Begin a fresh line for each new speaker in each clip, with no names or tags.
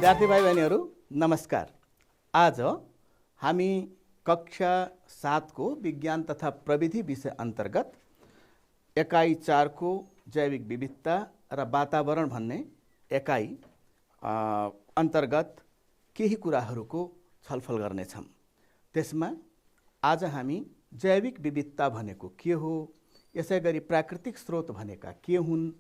विद्यार्थी भाइ बहिनीहरू नमस्कार। आज हामी कक्षा 7 को विज्ञान तथा प्रविधि विषय अन्तर्गत एकाइ 4 को जैविक विविधता र वातावरण भन्ने एकाइ अन्तर्गत केही कुराहरूको छलफल गर्नेछौँ। त्यसमा आज हामी जैविक विविधता भनेको के हो, यसैगरी प्राकृतिक स्रोत भनेका के हुन्,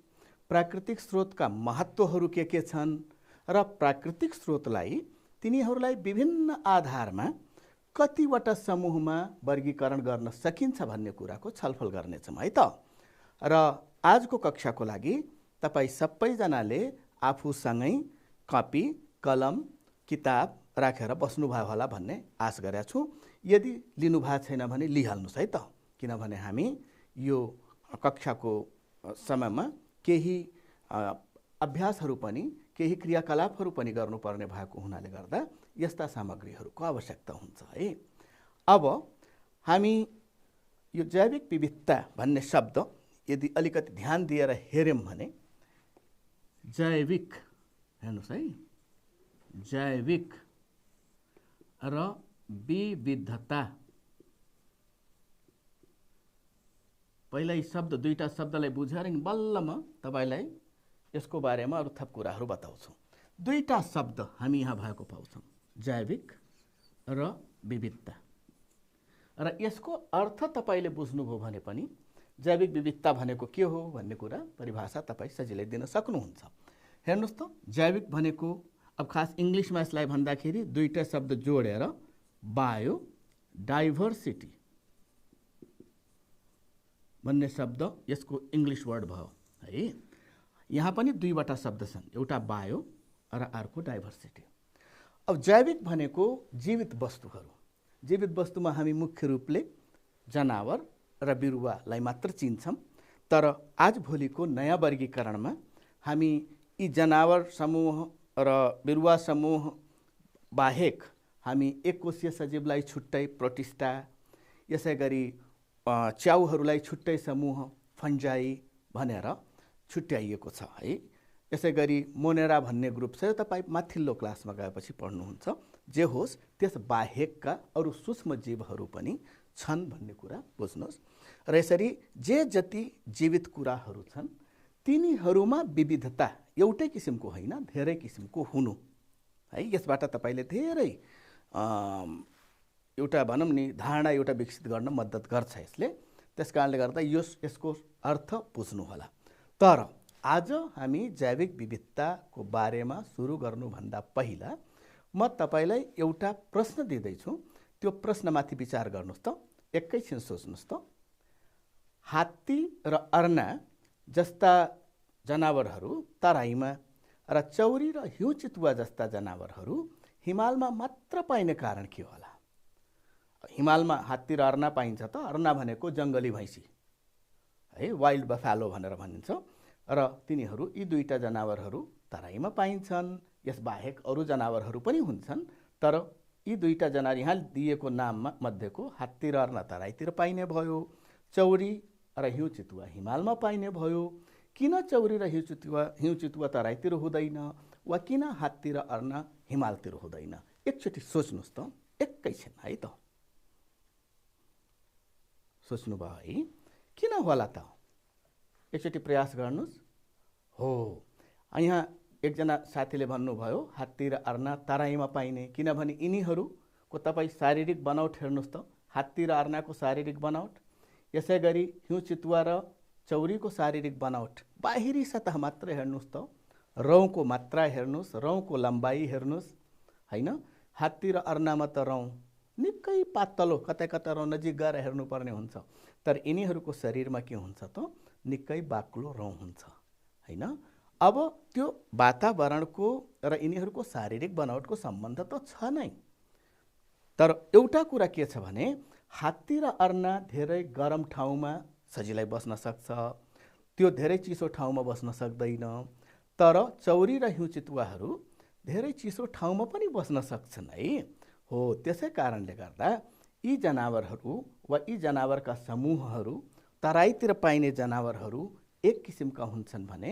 प्राकृतिक स्रोतका महत्त्वहरू के छन् र प्राकृतिक स्रोतलाई तिनीहरूलाई विभिन्न आधारमा कतिवटा समूहमा वर्गीकरण गर्न सकिन्छ भन्ने कुराको छलफल गर्नेछौँ है त। र आजको कक्षाको लागि तपाईँ सबैजनाले आफूसँगै कपी, कलम, किताब राखेर बस्नुभयो होला भन्ने आश गरेको छु। यदि लिनुभएको छैन भने लिइहाल्नुहोस् है त, किनभने हामी यो कक्षाको समयमा केही अभ्यासहरू पनि केही क्रियाकलापहरू पनि गर्नुपर्ने भएको हुनाले गर्दा यस्ता सामग्रीहरूको आवश्यकता हुन्छ है। अब हामी यो जैविक विविधता भन्ने शब्द यदि अलिकति ध्यान दिएर हेर्यौँ भने जैविक हेर्नुहोस् है, जैविक र विविधता, पहिला यी शब्द दुईटा शब्दलाई बुझेर बल्ल म तपाईलाई यसको बारेमा अरू थप कुराहरू बताउँछु। दुईटा शब्द हामी यहाँ भएको पाउँछौँ, जैविक र विविधता, र यसको अर्थ तपाईले बुझ्नुभयो भने पनि जैविक विविधता भनेको के हो भन्ने कुरा परिभाषा तपाईँ सजिलै दिन सक्नुहुन्छ। हेर्नुहोस् त, जैविक भनेको अब खास इङ्ग्लिसमा यसलाई भन्दाखेरि दुईटा शब्द जोडेर बायोडाइभर्सिटी भन्ने शब्द यसको इङ्ग्लिस वर्ड भयो है। यहाँ पनि दुईवटा शब्द छन्, एउटा बायो र अर्को डाइभर्सिटी। अब जैविक भनेको जीवित वस्तुहरू, जीवित वस्तुमा हामी मुख्य रूपले जनावर र बिरुवालाई मात्र चिन्छौँ। तर आज भोलिको नयाँ वर्गीकरणमा हामी यी जनावर समूह र बिरुवा समूह बाहेक हामी एककोषीय सजीवलाई छुट्टै प्रोटिस्टा, यसै गरी च्याउहरूलाई छुट्टै समूह फन्जाई भनेर छुट्याइएको छ है। यसै गरी मोनेरा भन्ने ग्रुप छ, तपाईँ माथिल्लो क्लासमा गएपछि पढ्नुहुन्छ। जे होस्, त्यस बाहेकका अरू सूक्ष्म जीवहरू पनि छन् भन्ने कुरा बुझ्नुहोस्। र यसरी जे जति जीवित कुराहरू छन् तिनीहरूमा विविधता एउटै किसिमको होइन, धेरै किसिमको हुनु है। यसबाट तपाईँले धेरै एउटा भनौँ नि धारणा एउटा विकसित गर्न मद्दत गर्छ यसले। त्यस कारणले गर्दा यसको अर्थ बुझ्नु होला। तर आज हामी जैविक विविधताको बारेमा सुरु गर्नुभन्दा पहिला म तपाईलाई एउटा प्रश्न दिँदैछु। त्यो प्रश्नमाथि विचार गर्नुहोस् त, एकैछिन सोच्नुहोस् त। हात्ती र अर्ना जस्ता जनावरहरू तराईमा र चौरी र हिउँ चितुवा जस्ता जनावरहरू हिमालमा मात्र पाइने कारण के होला? हिमालमा हात्ती र अर्ना पाइन्छ त, अर्ना भनेको जङ्गली भैँसी है, वाइल्ड बफालो भनेर भनिन्छ। र तिनीहरू यी दुईटा जनावरहरू तराईमा पाइन्छन्। यसबाहेक अरू जनावरहरू पनि हुन्छन्, तर यी दुईटा जनावर यहाँ दिएको नाममा मध्येको हात्ती र अर्ना तराईतिर पाइने भयो, चौरी र हिउँ चितुवा हिमालमा पाइने भयो। किन चौरी र हिउँ चितुवा तराईतिर हुँदैन, वा किन हात्ती र अर्ना हिमालतिर हुँदैन? एकचोटि सोच्नुहोस् त, एकैछिन है त, सोच्नुभयो है? किन होला त? एकचोटि प्रयास गर्नुहोस्। हो, यहाँ एकजना साथीले भन्नुभयो हात्ती र अर्ना तराईमा पाइने, किनभने यिनीहरूको तपाईँ शारीरिक बनावट हेर्नुहोस् त, हात्ती र अर्नाको शारीरिक बनावट, यसै गरी हिउँ चितुवा र चौरीको शारीरिक बनावट बाहिरी सतह मात्र हेर्नुहोस् त, रौँको मात्रा हेर्नुहोस्, रौँको लम्बाइ हेर्नुहोस् होइन। हात्ती र अर्नामा त रौँ निकै पातलो, कतै कतै रौँ नजिक गएर हेर्नुपर्ने हुन्छ, तर यिनीहरूको शरीरमा के हुन्छ त, निकै बाक्लो रौँ हुन्छ होइन। अब त्यो वातावरणको र यिनीहरूको शारीरिक बनावटको सम्बन्ध त छ नै। तर एउटा कुरा के छ भने हात्ती र अर्ना धेरै गरम ठाउँमा सजिलै बस्न सक्छ, त्यो धेरै चिसो ठाउँमा बस्न सक्दैन। तर चौरी र हिउँ चितुवाहरू धेरै चिसो ठाउँमा पनि बस्न सक्छन् है। हो, त्यसै कारणले गर्दा यी जनावरहरू वा यी जनावरका समूहहरू तराईतिर पाइने जनावरहरू एक किसिमका हुन्छन् भने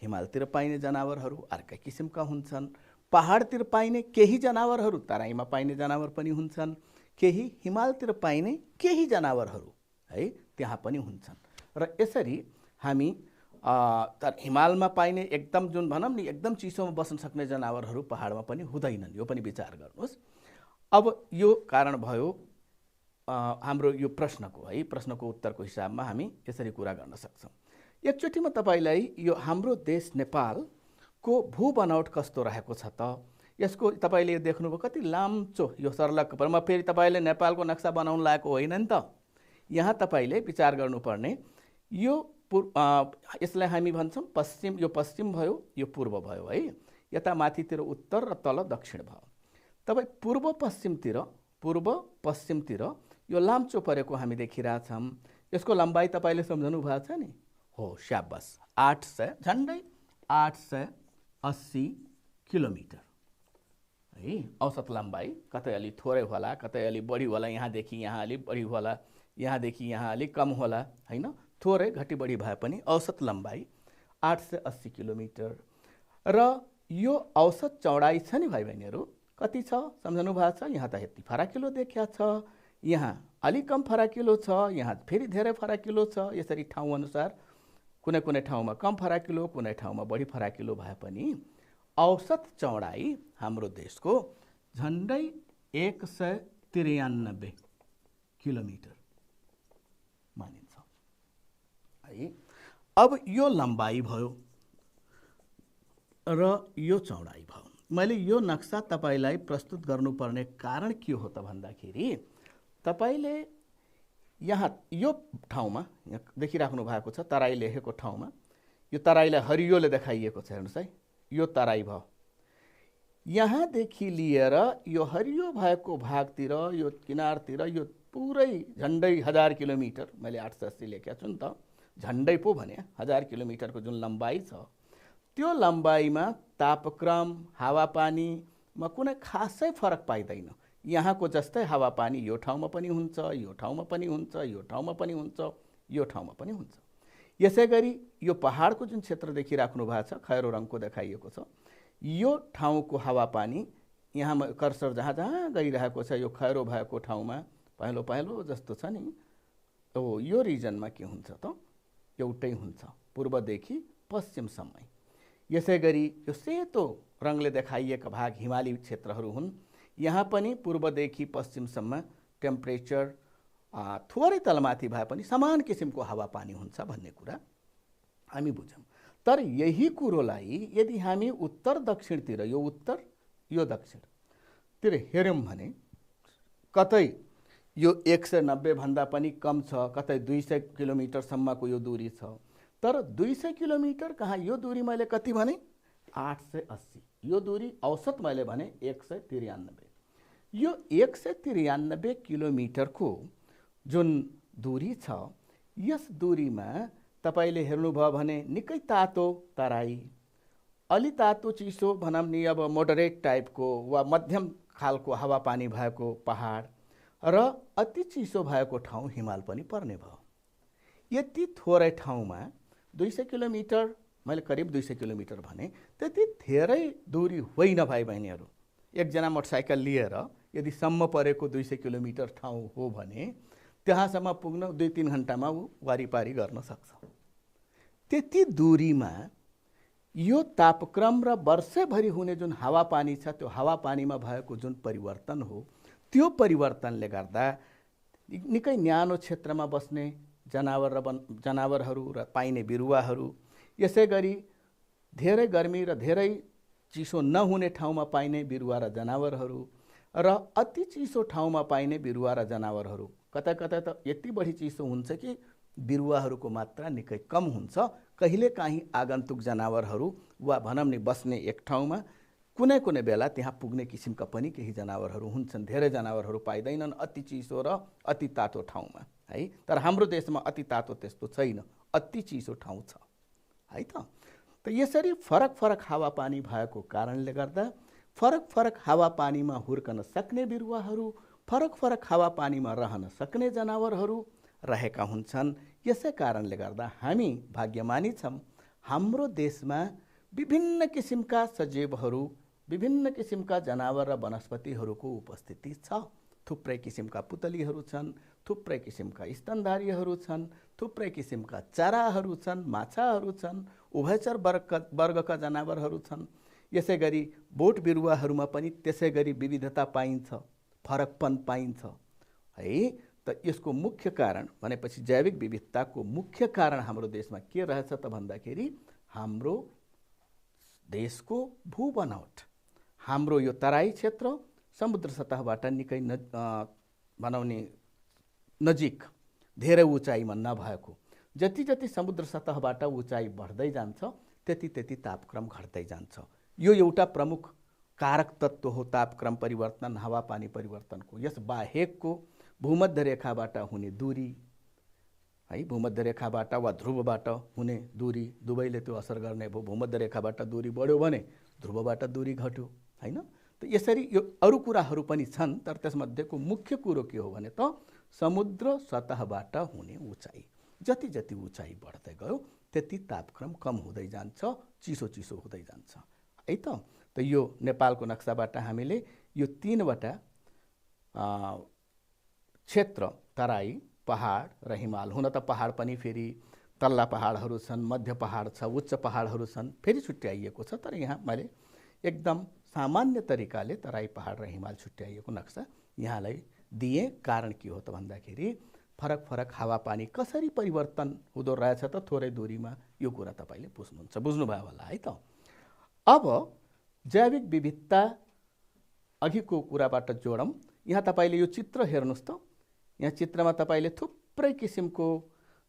हिमालतिर पाइने जनावरहरू अर्कै किसिमका हुन्छन्। पहाडतिर पाइने केही जनावरहरू तराईमा पाइने जनावर पनि हुन्छन्, केही हिमालतिर पाइने केही जनावरहरू है त्यहाँ पनि हुन्छन्। र यसरी हामी हिमालमा पाइने एकदम जुन भनौँ नि एकदम चिसोमा बस्न सक्ने जनावरहरू पहाडमा पनि हुँदैनन्, यो पनि विचार गर्नुहोस्। अब यो कारण भयो हाम्रो यो प्रश्नको है, प्रश्नको उत्तरको हिसाबमा हामी यसरी कुरा गर्न सक्छौँ। एकचोटि म तपाईलाई यो हाम्रो देश नेपालको भू बनावट कस्तो रहेको छ त, यसको तपाईले देख्नुभयो कति लाम्चो यो सर्लक। म फेरि तपाईले नेपालको नक्सा बनाउन लागेको होइन नि त, यहाँ तपाईले विचार गर्नुपर्ने यो यसलाई हामी भन्छौँ पश्चिम, यो पश्चिम भयो, यो पूर्व भयो है, यता माथितिर उत्तर र तल दक्षिण भयो। तपाईँ पूर्व पश्चिमतिर यो लाम्चो परेको हामी देखिरहेछौँ। यसको लम्बाइ तपाईले सम्झनु भएको छ नि, हो स्याबास 800 झन्डै 880 किलोमिटर है औसत लम्बाइ। कतै अलि थोरै होला, कतै अलि बढी होला, यहाँदेखि यहाँ अलि बढी होला, यहाँदेखि यहाँ अलि कम होला हैन, थोरै घटी बढी भए पनि औसत लम्बाइ 880 किलोमिटर। र यो औसत चौडाइ छ नि भाइ बहिनीहरू कति छ सम्झनु भएको छ? यहाँ त यति फराकिलो देखिया छ, यहाँ अलि कम फराकिलो छ, यहाँ फेरि धेरै फराकिलो छ। यसरी ठाउँ अनुसार कुनै कुनै ठाउँमा कम फराकिलो, कुनै ठाउँमा बढी फराकिलो भए पनि औसत चौडाइ हाम्रो देशको झन्डै 193 किलोमिटर मानिन्छ है। अब यो लम्बाइ भयो र यो चौडाइ भयो। मैले यो नक्सा तपाईलाई प्रस्तुत गर्नुपर्ने कारण के हो त भन्दाखेरि तपाईले यहाँ यो ठाउँमा देखिराख्नु भएको छ तराई लेखेको ठाउँमा, यो तराईलाई हरियोले देखाइएको छ हेर्नुहोस् है, यो तराई भयो। यहाँदेखि लिएर यो हरियो भएको भागतिर, यो किनारतिर यो पुरै झन्डै 1000 किलोमिटर, मैले 880 लेखेको छु नि त, झन्डै पो भने 1000 किलोमिटरको जुन लम्बाइ छ, त्यो लम्बाइमा तापक्रम हावापानीमा कुनै खासै फरक पाइँदैन। यहाँको जस्तै हावापानी यो ठाउँमा पनि हुन्छ, यो ठाउँमा पनि हुन्छ, यो ठाउँमा पनि हुन्छ, यो ठाउँमा पनि हुन्छ। यसै गरी यो पहाडको जुन क्षेत्र देखिराख्नु भएको छ खैरो रङको देखाइएको छ, यो ठाउँको हावापानी यहाँ कर्सर जहाँ जहाँ गइरहेको छ यो खैरो भएको ठाउँमा पहेँलो पहेँलो जस्तो छ नि, हो यो रिजनमा के हुन्छ त एउटै हुन्छ पूर्वदेखि पश्चिमसम्म। यसै गरी यो सेतो रङले देखाइएका भाग हिमाली क्षेत्रहरू हुन्। यहाँ पनि पूर्वदेखि पश्चिमसम्म टेम्परेचर थोरै तलमाथि भए पनि समान किसिमको हावापानी हुन्छ भन्ने कुरा हामी बुझौँ। तर यही कुरोलाई यदि हामी उत्तर दक्षिणतिर, यो उत्तर यो दक्षिणतिर हेऱ्यौँ भने कतै यो 190 भन्दा पनि कम छ, कतै 200 किलोमिटरसम्मको यो दूरी छ। तर 200 किलोमिटर कहाँ, यो दूरी मैले कति भने 880, यो दूरी औसत मैले भने 193। यो 193 किलोमिटरको जुन दूरी छ, यस दूरीमा तपाईले हेर्नुभयो भने निकै तातो तराई, अलि तातो चिसो भनौँ नि अब मोडरेट टाइपको वा मध्यम खालको हावापानी भएको पहाड र अति चिसो भएको ठाउँ हिमाल पनि पर्ने भयो। यति थोरै ठाउँमा 200 किलोमिटर, मैले करिब 200 किलोमिटर भने, त्यति धेरै दूरी होइन भाइ बहिनीहरू। एकजना मोटरसाइकल लिएर यदि सम्म परेको 200 किलोमिटर ठाउँ हो भने त्यहाँसम्म पुग्न 2-3 घन्टामा ऊ वारिपारी गर्न सक्छ। त्यति दूरीमा यो तापक्रम र वर्षैभरि हुने जुन हावापानी छ, त्यो हावापानीमा भएको जुन परिवर्तन हो, त्यो परिवर्तनले गर्दा निकै न्यानो क्षेत्रमा बस्ने जनावरहरू र पाइने बिरुवाहरू, यसै गरी धेरै गर्मी र धेरै चिसो नहुने ठाउँमा पाइने बिरुवा र जनावरहरू र अति चिसो ठाउँमा पाइने बिरुवा र जनावरहरू, कतै कतै त यति बढी चिसो हुन्छ कि बिरुवाहरूको मात्रा निकै कम हुन्छ। कहिलेकाहीँ आगन्तुक जनावरहरू वा भनौँ नि बस्ने एक ठाउँमा कुनै कुनै बेला त्यहाँ पुग्ने किसिमका पनि केही जनावरहरू हुन्छन्। धेरै जनावरहरू पाइँदैनन् अति चिसो र अति तातो ठाउँमा है। तर हाम्रो देशमा अति तातो त्यस्तो छैन, अति चिसो ठाउँ छ है त। यसरी फरक फरक हावापानी भएको कारणले गर्दा फरक फरक हावापानीमा हुर्कन सक्ने बिरुवाहरू, फरक फरक हावापानीमा रहन सक्ने जनावरहरू रहेका हुन्छन्। यसै कारणले गर्दा हामी भाग्यमानी छौँ, हाम्रो देशमा विभिन्न किसिमका सजीवहरू विभिन्न किसिमका जनावर र वनस्पतिहरूको उपस्थिति छ। थुप्रै किसिमका पुतलीहरू छन्, थुप्रै किसिमका स्तनधारीहरू छन्, थुप्रै किसिमका चराहरू छन्, माछाहरू छन्, उभयचर वर्गका जनावरहरू छन्। यसै गरी बोट बिरुवाहरूमा पनि त्यसै गरी विविधता पाइन्छ, फरकपन पाइन्छ है। त यसको मुख्य कारण भनेपछि जैविक विविधताको मुख्य कारण हाम्रो देशमा के रहेछ त भन्दाखेरि हाम्रो देशको भूबनौट, हाम्रो यो तराई क्षेत्र समुद्र सतहबाट निकै बनाउने नजिक, धेरै उचाइमा नभएको। जति जति समुद्र सतहबाट उचाइ बढ्दै जान्छ त्यति त्यति तापक्रम घट्दै जान्छ। यो एउटा प्रमुख कारक तत्त्व हो तापक्रम परिवर्तन, हावापानी परिवर्तनको। यस बाहेकको भूमध्य रेखाबाट हुने दूरी है, भूमध्य रेखाबाट वा ध्रुवबाट हुने दूरी दुवैले त्यो असर गर्ने भयो। भूमध्य रेखाबाट दूरी बढ्यो भने ध्रुवबाट दूरी घट्यो हैन। त यसरी यो अरू कुराहरू पनि छन्, तर त्यसमध्येको मुख्य कुरो के हो भने त समुद्र सतहबाट हुने उचाइ। जति जति उचाइ बढ्दै गयो त्यति तापक्रम कम हुँदै जान्छ, चिसो चिसो हुँदै जान्छ है त। त यो नेपालको नक्साबाट हामीले यो 3वटा क्षेत्र, तराई, पहाड र हिमाल, हुन त पहाड पनि फेरि तल्ला पहाडहरू छन्, मध्य पहाड छ, उच्च पहाडहरू छन्, फेरि छुट्याइएको छ। तर यहाँ मैले एकदम सामान्य तरिकाले तराई, पहाड र हिमाल छुट्याइएको नक्सा यहाँलाई दिएँ। कारण के हो त भन्दाखेरि फरक फरक हावापानी कसरी परिवर्तन हुँदो रहेछ त थोरै दूरीमा, यो कुरा तपाईँले बुझ्नुहुन्छ, बुझ्नुभयो होला है त। अब जैविक विविधता अघिको कुराबाट जोडौँ। यहाँ तपाईँले यो चित्र हेर्नुहोस् त। यहाँ चित्रमा तपाईँले थुप्रै किसिमको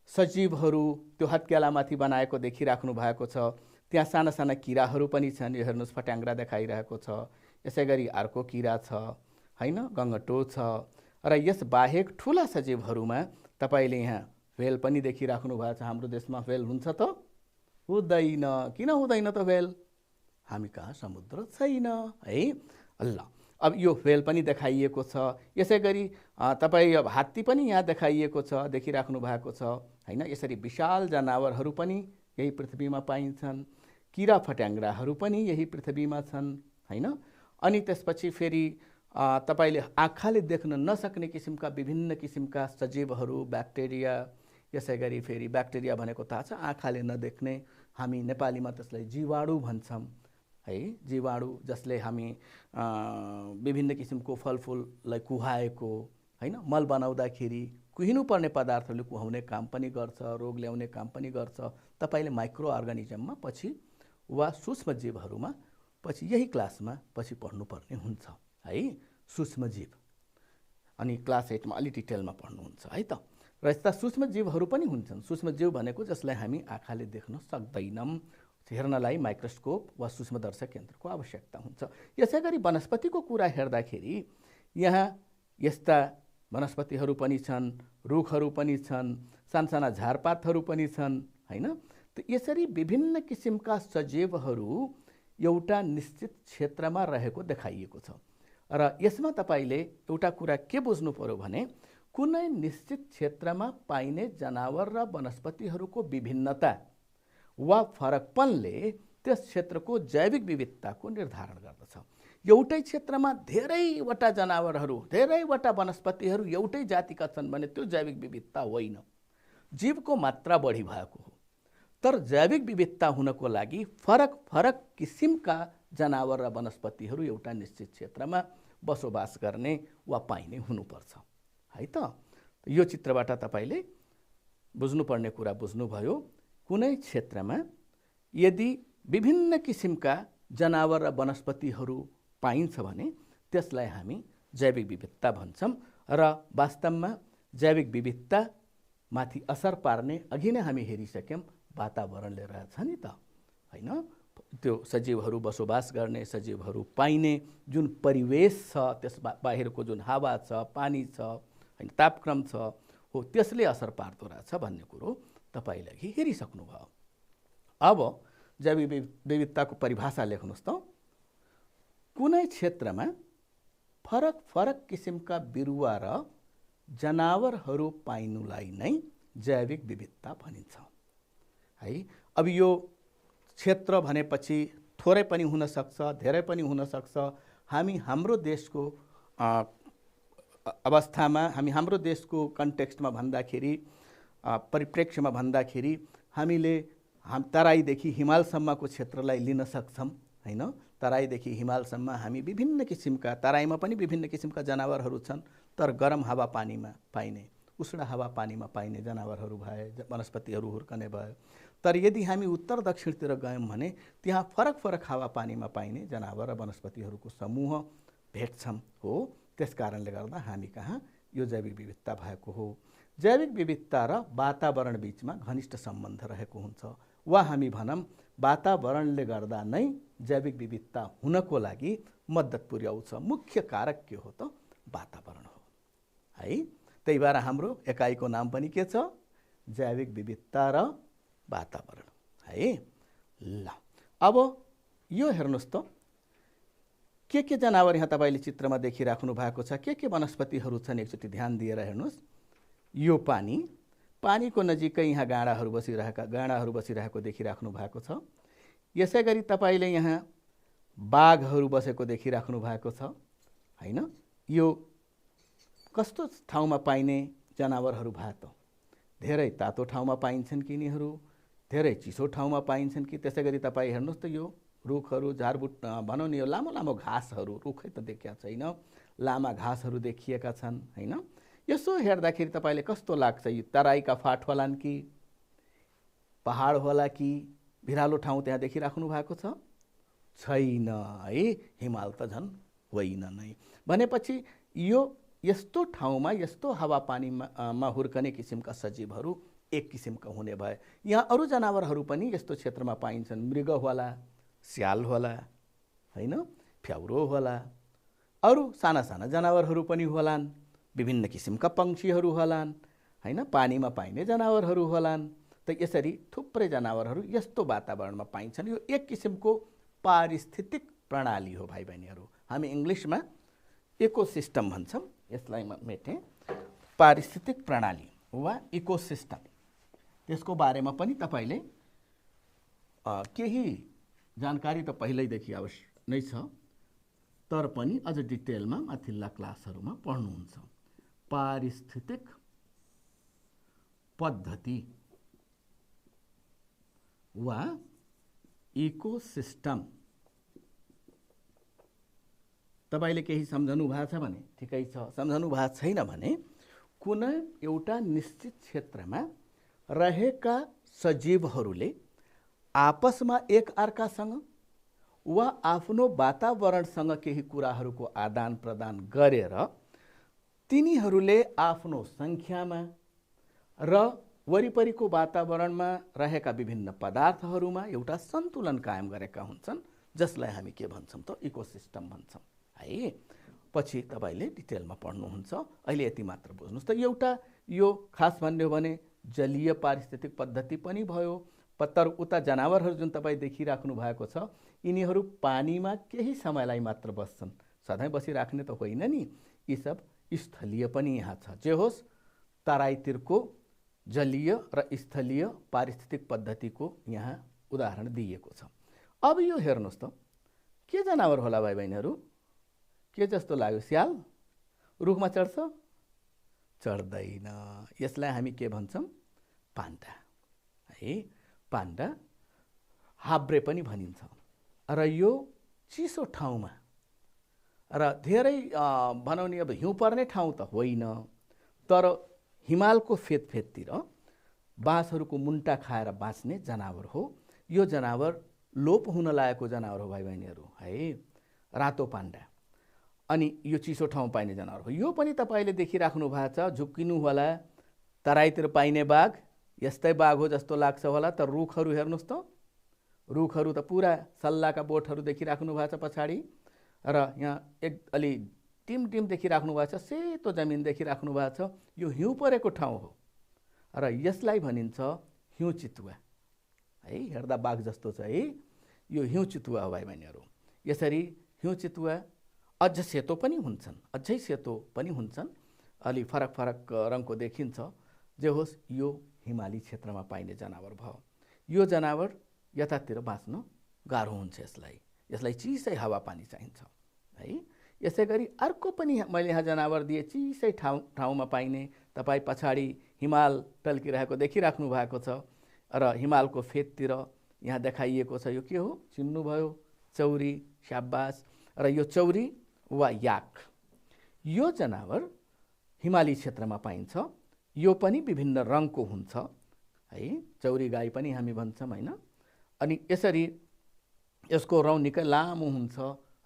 सजीवहरू त्यो हत्केलामाथि बनाएको देखिराख्नु भएको छ। त्यहाँ साना साना किराहरू पनि छन्, यो हेर्नुहोस् फट्याङ्ग्रा देखाइरहेको छ। यसै गरी अर्को किरा छ हैन, गङ्गटो छ। र यस बाहेक ठुला सजीवहरूमा तपाईँले यहाँ व्हेल पनि देखिराख्नु भएको छ। हाम्रो देशमा व्हेल हुन्छ त? हुँदैन। किन हुँदैन त व्हेल? हामी कहाँ समुद्र छैन है। ल अब यो व्हेल पनि देखाइएको छ। यसै गरी तपाईँ अब हात्ती पनि यहाँ देखाइएको छ, देखिराख्नु भएको छ हैन। यसरी विशाल जनावरहरू पनि यही पृथ्वीमा पाइन्छन्, किरा फट्याङ्ग्राहरू पनि यही पृथ्वीमा छन् हैन। अनि त्यसपछि फेरि तपाईले आँखाले देख्न नसक्ने किसिमका विभिन्न किसिमका सजीवहरू, ब्याक्टेरिया, यसै गरी फेरि ब्याक्टेरिया भनेको थाहा छ, आँखाले नदेख्ने, हामी नेपालीमा त्यसलाई जीवाणु भन्छौँ है। जीवाणु जसले हामी विभिन्न किसिमको फलफुललाई कुहाएको हैन, मल बनाउँदाखेरि कुहिनुपर्ने पदार्थहरूले कुहाउने काम पनि गर्छ, रोग ल्याउने काम पनि गर्छ। तपाईले माइक्रो अर्गानिजममा पछि वा सूक्ष्म जीवहरूमा पछि यही क्लासमा पछि पढ्नुपर्ने हुन्छ है, सूक्ष्म जीव। अनि क्लास 8 मा अलि डिटेलमा पढ्नुहुन्छ है त। र यस्ता सूक्ष्म जीवहरू पनि हुन्छन्। सूक्ष्म जीव भनेको जसलाई हामी आँखाले देख्न सक्दैनौँ, हेर्नलाई माइक्रोस्कोप वा सूक्ष्मदर्शक यन्त्रको आवश्यकता हुन्छ। यसै गरी वनस्पतिको कुरा हेर्दाखेरि यहाँ यस्ता वनस्पतिहरू पनि छन्, रुखहरू पनि छन्, सानसाना झारपातहरू पनि छन् हैन। त यसरी विभिन्न किसिमका सजीवहरू एउटा निश्चित क्षेत्रमा रहेको देखाइएको छ। र यसमा तपाईले एउटा कुरा के बुझ्नु पर्यो भने कुनै निश्चित क्षेत्रमा पाइने जनावर र वनस्पतिहरूको विभिन्नता वा फरकपनले त्यस क्षेत्रको जैविक विविधताको निर्धारण गर्दछ। एउटै क्षेत्रमा धेरैवटा जनावरहरू, धेरैवटा वनस्पतिहरू एउटै जातिका छन् भने त्यो जैविक विविधता होइन, जीवको मात्रा बढी भएको हो। तर जैविक विविधता हुनको लागि फरक फरक किसिमका जनावर र वनस्पतिहरू एउटा निश्चित क्षेत्रमा बसोबास गर्ने वा पाइने हुनुपर्छ है त। यो चित्रबाट तपाईले बुझ्नुपर्ने कुरा बुझ्नुभयो। कुनै क्षेत्रमा यदि विभिन्न किसिमका जनावर र वनस्पतिहरू पाइन्छ भने त्यसलाई हामी जैविक विविधता भन्छौँ। र वास्तवमा जैविक विविधता माथि असर पार्ने अघि नै हामी हेरिसक्यौँ, वातावरणले रहेछ नि त हैन। त्यो सजीवहरू बसोबास गर्ने, सजीवहरू पाइने जुन परिवेश छ, त्यस बाहिरको जुन हावा छ, पानी छ हैन, तापक्रम छ, हो त्यसले असर पार्दो रहेछ भन्ने कुरो तपाईले अघि हेरिसक्नुभयो। अब जैविक विविधताको परिभाषा लेख्नुहोस् त। कुनै क्षेत्रमा फरक फरक किसिमका बिरुवा र जनावरहरू पाइनुलाई नै जैविक विविधता भनिन्छ है। अब यो क्षेत्र भनेपछि थोरै पनि हुन सक्छ, धेरै पनि हुन सक्छ। हामी हाम्रो देशको अवस्थामा, हामी हाम्रो देशको कन्टेक्स्टमा भन्दाखेरि, परिप्रेक्ष्यमा भन्दाखेरि हामीले तराईदेखि हिमालसम्मको क्षेत्रलाई लिन सक्छौँ हैन। तराईदेखि हिमालसम्म हामी विभिन्न किसिमका, तराईमा पनि विभिन्न किसिमका जनावरहरू छन्, तर गरम हावापानीमा पाइने, उष्ण हावापानीमा पाइने जनावरहरू भए, वनस्पतिहरू हुर्कने भयो। तर यदि हामी उत्तर दक्षिणतिर गयौँ भने त्यहाँ फरक फरक हावापानीमा पाइने जनावर र वनस्पतिहरूको समूह भेट्छौँ हो। त्यस कारणले गर्दा हामी कहाँ यो जैविक विविधता भएको हो। जैविक विविधता र वातावरण बीचमा घनिष्ठ सम्बन्ध रहेको हुन्छ, वा हामी भनौँ वातावरणले गर्दा नै जैविक विविधता हुनको लागि मद्दत पुर्याउँछ। मुख्य कारक के हो त? वातावरण हो है। त्यही भएर हाम्रो एकाइको नाम पनि के छ? जैविक विविधता र वातावरण है। ल अब यो हेर्नुहोस् त, के जनावर यहाँ तपाईँले चित्रमा देखिराख्नु भएको छ, के वनस्पतिहरू छन्, एकचोटि ध्यान दिएर हेर्नुहोस्। यो पानीको नजिकै यहाँ गाडाहरू बसिरहेको देखिराख्नु भएको छ। यसै गरी तपाईँले यहाँ बाघहरू बसेको देखिराख्नु भएको छ हैन। यो कस्तो ठाउँमा पाइने जनावरहरू भए त? धेरै तातो ठाउँमा पाइन्छन् कि यिनीहरू, धेरै चिसो ठाउँमा पाइन्छन् कि? त्यसै गरी तपाईँ हेर्नुहोस् त, यो रुखहरू, झारबुट भनौँ नि, यो लामो लामो घाँसहरू, रुखै त देखिया छैन, लामा घाँसहरू देखिएका छन् हैन। यसो हेर्दाखेरि तपाईँले कस्तो लाग्छ? यो तराईका फाट होलान् कि पहाड होला कि भिरालो ठाउँ त्यहाँ देखिराख्नु भएको छ? छैन है। हिमाल त झन् होइन नै। भनेपछि यो यस्तो ठाउँमा, यस्तो हावापानीमा हुर्कने किसिमका सजीवहरू एक किसिमका हुने भए। यहाँ अरू जनावरहरू पनि यस्तो क्षेत्रमा पाइन्छन्। मृग होला, स्याल होला हैन, फ्याउरो होला, अरू साना साना जनावरहरू पनि होलान्, विभिन्न किसिमका पंक्षीहरू होलान् हैन, पानीमा पाइने जनावरहरू होलान्। त यसरी थुप्रै जनावरहरू यस्तो वातावरणमा पाइन्छन्। यो एक किसिमको पारिस्थितिक प्रणाली हो भाइ बहिनीहरू। हामी इङ्ग्लिसमा इकोसिस्टम भन्छौँ, यसलाई मेटेँ। पारिस्थितिक प्रणाली वा इकोसिस्टम, त्यसको बारेमा पनि तपाईँले केही जानकारी त पहिल्यैदेखि अवश्य नै छ, तर पनि अझ डिटेलमा माथिल्ला क्लासहरूमा पढ्नुहुन्छ। पारिस्थितिक पद्धति वा इकोसिस्टम। तपाईले केही सम्झनु भएको छ भने ठिकै छ, सम्झनु भएको छैन भने कुनै एउटा निश्चित क्षेत्रमा रहेका सजीवहरूले आपसमा एक अर्कासँग वा आफ्नो वातावरणसँग केही कुराहरूको आदान प्रदान गरेर तिनीहरूले आफ्नो सङ्ख्यामा र वरिपरिको वातावरणमा रहेका विभिन्न पदार्थहरूमा एउटा सन्तुलन कायम गरेका हुन्छन्, जसलाई हामी के भन्छौँ त? इकोसिस्टम भन्छौँ है। पछि तपाईले डिटेलमा पढ्नुहुन्छ, अहिले यति मात्र बुझ्नुहोस् त। एउटा यो खास भन्ने हो भने जलीय पारिस्थितिक पद्धति पनि भयो। तर उता जनावरहरू जुन तपाईँ देखिराख्नु भएको छ, यिनीहरू पानीमा केही समयलाई मात्र बस्छन्, सधैँ बसिराख्ने त होइन नि। यी सब स्थलीय पनि यहाँ छ। जे होस्, तराईतिरको जलीय र स्थलीय पारिस्थितिक पद्धतिको यहाँ उदाहरण दिइएको छ। अब यो हेर्नुहोस् त, के जनावर होला भाइ बहिनीहरू? के जस्तो लाग्यो? स्याल रुखमा चढ्छ? चढ्दैन। यसलाई हामी के भन्छौँ? पाण्डा है। पाण्डा, हाब्रे पनि भनिन्छ। र यो चिसो ठाउँमा र धेरै भनौँ नि, अब हिउँ पर्ने ठाउँ त होइन, तर हिमालको फेदतिर बाँसहरूको मुन्टा खाएर बाँच्ने जनावर हो। यो जनावर लोप हुन लागेको जनावर हो भाइ बहिनीहरू है, रातो पाण्डा। अनि यो चिसो ठाउँ पाइने जनावर हो। यो पनि तपाईँले देखिराख्नु भएको छ, झुक्किनु होला। तराईतिर पाइने बाघ यस्तै बाघ हो जस्तो लाग्छ होला, तर रुखहरू हेर्नुहोस् त, रुखहरू त पुरा सल्लाका बोटहरू देखिराख्नु भएको छ पछाडि, र यहाँ एक अलि टिम देखिराख्नु भएको छ, सेतो जमिन देखिराख्नु भएको छ। यो हिउँ परेको ठाउँ हो र यसलाई भनिन्छ हिउँ चितुवा है। हेर्दा बाघ जस्तो छ है, यो हिउँ चितुवा हो भाइ बहिनीहरू। यसरी हिउँ चितुवा अझ सेतो पनि हुन्छन्, अझै सेतो पनि हुन्छन्, अलि फरक फरक रङको देखिन्छ। जे होस्, यो हिमाली क्षेत्रमा पाइने जनावर भयो। यो जनावर यतातिर बाँच्न गाह्रो हुन्छ यसलाई। यसलाई चिसै हावापानी चाहिन्छ है। यसै गरी अर्को पनि मैले यहाँ जनावर दिए चिसै ठाउँमा पाइने। तपाईँ पछाडि हिमाल टल्किरहेको देखिराख्नु भएको छ र हिमालको फेदतिर यहाँ देखाइएको छ। यो के हो चिन्नुभयो? चौरी। स्याबास। र यो चौरी वा याक, यो जनावर हिमाली क्षेत्रमा पाइन्छ। यो पनि विभिन्न रङको हुन्छ है। चौरी गाई पनि हामी भन्छौँ होइन। अनि यसरी यसको रौँ निकै लामो हुन्छ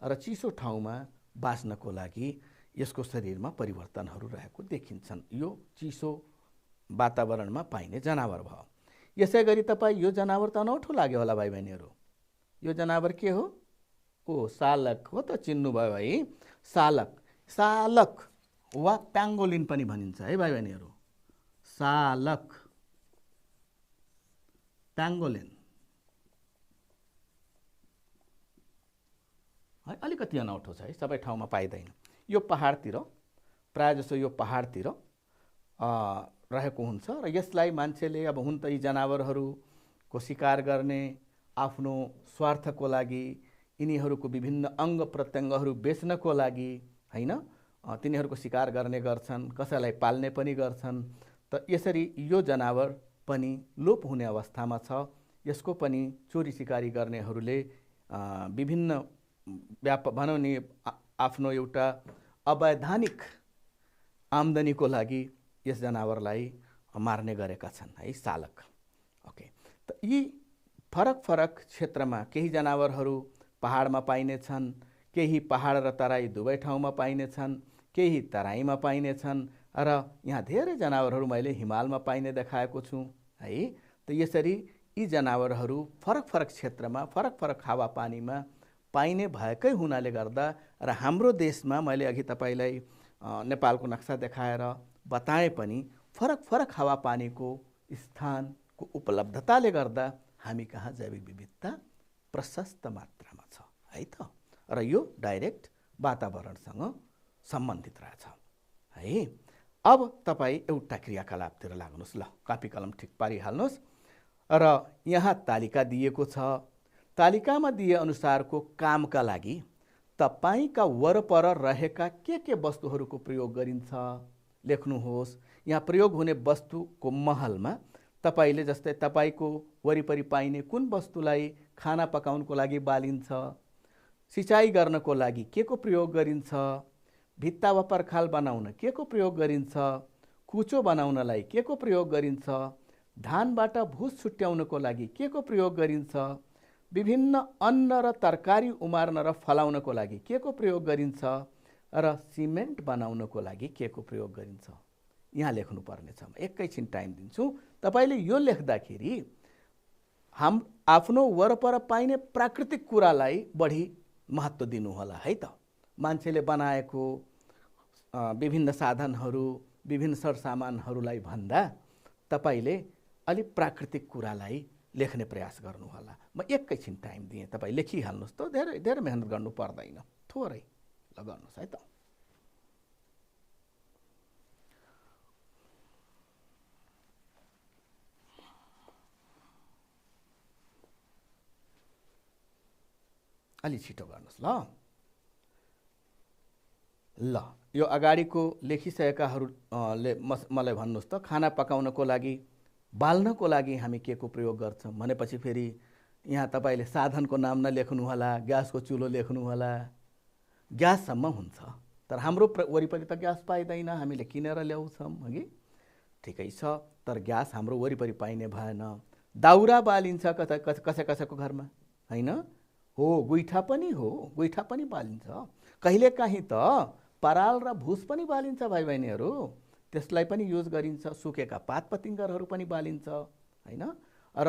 र चिसो ठाउँमा बाँच्नको लागि यसको शरीरमा परिवर्तनहरू रहेको देखिन्छन्। यो चिसो वातावरणमा पाइने जनावर भयो। यसै गरी तपाईँ यो जनावर त अनौठो लाग्यो होला भाइ बहिनीहरू। यो जनावर के हो? ओ सालक हो त, चिन्नुभयो है। सालक। सालक वा प्याङ्गोलिन पनि भनिन्छ है भाइ बहिनीहरू। सालक, प्याङ्गोलिन है। अलिकति अनौठो छ है, सबै ठाउँमा पाइँदैन। यो पहाडतिर, प्रायः जसो यो पहाडतिर रहेको हुन्छ र यसलाई मान्छेले अब हुन त यी जनावरहरूको शिकार गर्ने आफ्नो स्वार्थको लागि, यिनीहरूको विभिन्न अङ्ग प्रत्यङ्गहरू बेच्नको लागि होइन, तिनीहरूको शिकार गर्ने गर्छन्, कसैलाई पाल्ने पनि गर्छन्। त यसरी यो जनावर पनि लोप हुने अवस्थामा छ। यसको पनि चोरी सिकारी गर्नेहरूले विभिन्न भनौँ नि आफ्नो एउटा अवैधानिक आम्दानीको लागि यस जनावरलाई मार्ने गरेका छन् है। सालक। ओके। त यी फरक फरक क्षेत्रमा केही जनावरहरू पहाडमा पाइने छन्, केही पहाड र तराई दुवै ठाउँमा पाइने छन्, केही तराईमा पाइने छन् र यहाँ धेरै जनावरहरू मैले हिमालमा पाइने देखाएको छु है। त यसरी यी जनावरहरू फरक फरक क्षेत्रमा, फरक फरक हावापानीमा पाइने भएकै हुनाले गर्दा र हाम्रो देशमा मैले अघि तपाईँलाई नेपालको नक्सा देखाएर बताए पनि फरक फरक हावापानीको स्थानको उपलब्धताले गर्दा हामी कहाँ जैविक विविधता प्रशस्त मात्रामा छ है त। र यो डाइरेक्ट वातावरणसँग सम्बन्धित रहेछ है। अब तपाईँ एउटा क्रियाकलापतिर लाग्नुहोस्। ल, कापी कलम ठिक पारिहाल्नुहोस् र यहाँ तालिका दिएको छ। तालिकामा दिए अनुसारको कामका लागि तपाईँका वरपर रहेका के वस्तुहरूको प्रयोग गरिन्छ लेख्नुहोस्। यहाँ प्रयोग हुने वस्तुको महलमा तपाईँले जस्तै तपाईँको वरिपरि पाइने कुन वस्तुलाई खाना पकाउनको लागि बालिन्छ, सिँचाइ गर्नको लागि के को प्रयोग गरिन्छ, भित्ता वा पर्खाल बनाउन के को प्रयोग गरिन्छ, कुचो बनाउनलाई के को प्रयोग गरिन्छ, धानबाट भुस छुट्याउनको लागि के को प्रयोग गरिन्छ, विभिन्न अन्न र तरकारी उमार्न र फलाउनको लागि के को प्रयोग गरिन्छ र सिमेन्ट बनाउनको लागि के को प्रयोग गरिन्छ। यहाँ लेख्नुपर्ने छ। एकैछिन टाइम दिन्छु। तपाईँले यो लेख्दाखेरि आफ्नो वरपर पाइने प्राकृतिक कुरालाई बढी महत्त्व दिनुहोला है त। मान्छेले बनाएको विभिन्न साधनहरू, विभिन्न सरसामानहरूलाई भन्दा तपाईँले अलि प्राकृतिक कुरालाई लेख्ने प्रयास गर्नुहोला। म एकैछिन टाइम दिएँ, तपाईँ लेखिहाल्नुहोस् त। धेरै धेरै मेहनत गर्नु पर्दैन, थोरै गर्नुहोस् है त। अलि छिटो गर्नुहोस् ल। ल, यो अगाडिको लेखिसकेकाहरूले मलाई भन्नुहोस् त, खाना पकाउनको लागि, बाल्नको लागि हामी के को प्रयोग गर्छौँ भनेपछि फेरि यहाँ तपाईँले साधनको नाम नलेख्नुहोला, ग्यासको चुलो लेख्नुहोला। ग्याससम्म हुन्छ, तर हाम्रो वरिपरि त ग्यास पाइँदैन, हामीले किनेर ल्याउँछौँ हगि। ठिकै छ, तर ग्यास हाम्रो वरिपरि पाइने भएन। दाउरा बालिन्छ कसै कसैको घरमा होइन हो, गुइठा पनि हो, गुइठा पनि बालिन्छ। कहिलेकाहीँ त पराल र भुस पनि बालिन्छ भाइ बहिनीहरू, त्यसलाई पनि युज गरिन्छ। सुकेका पात पतिङ्गरहरू पनि बालिन्छ होइन। र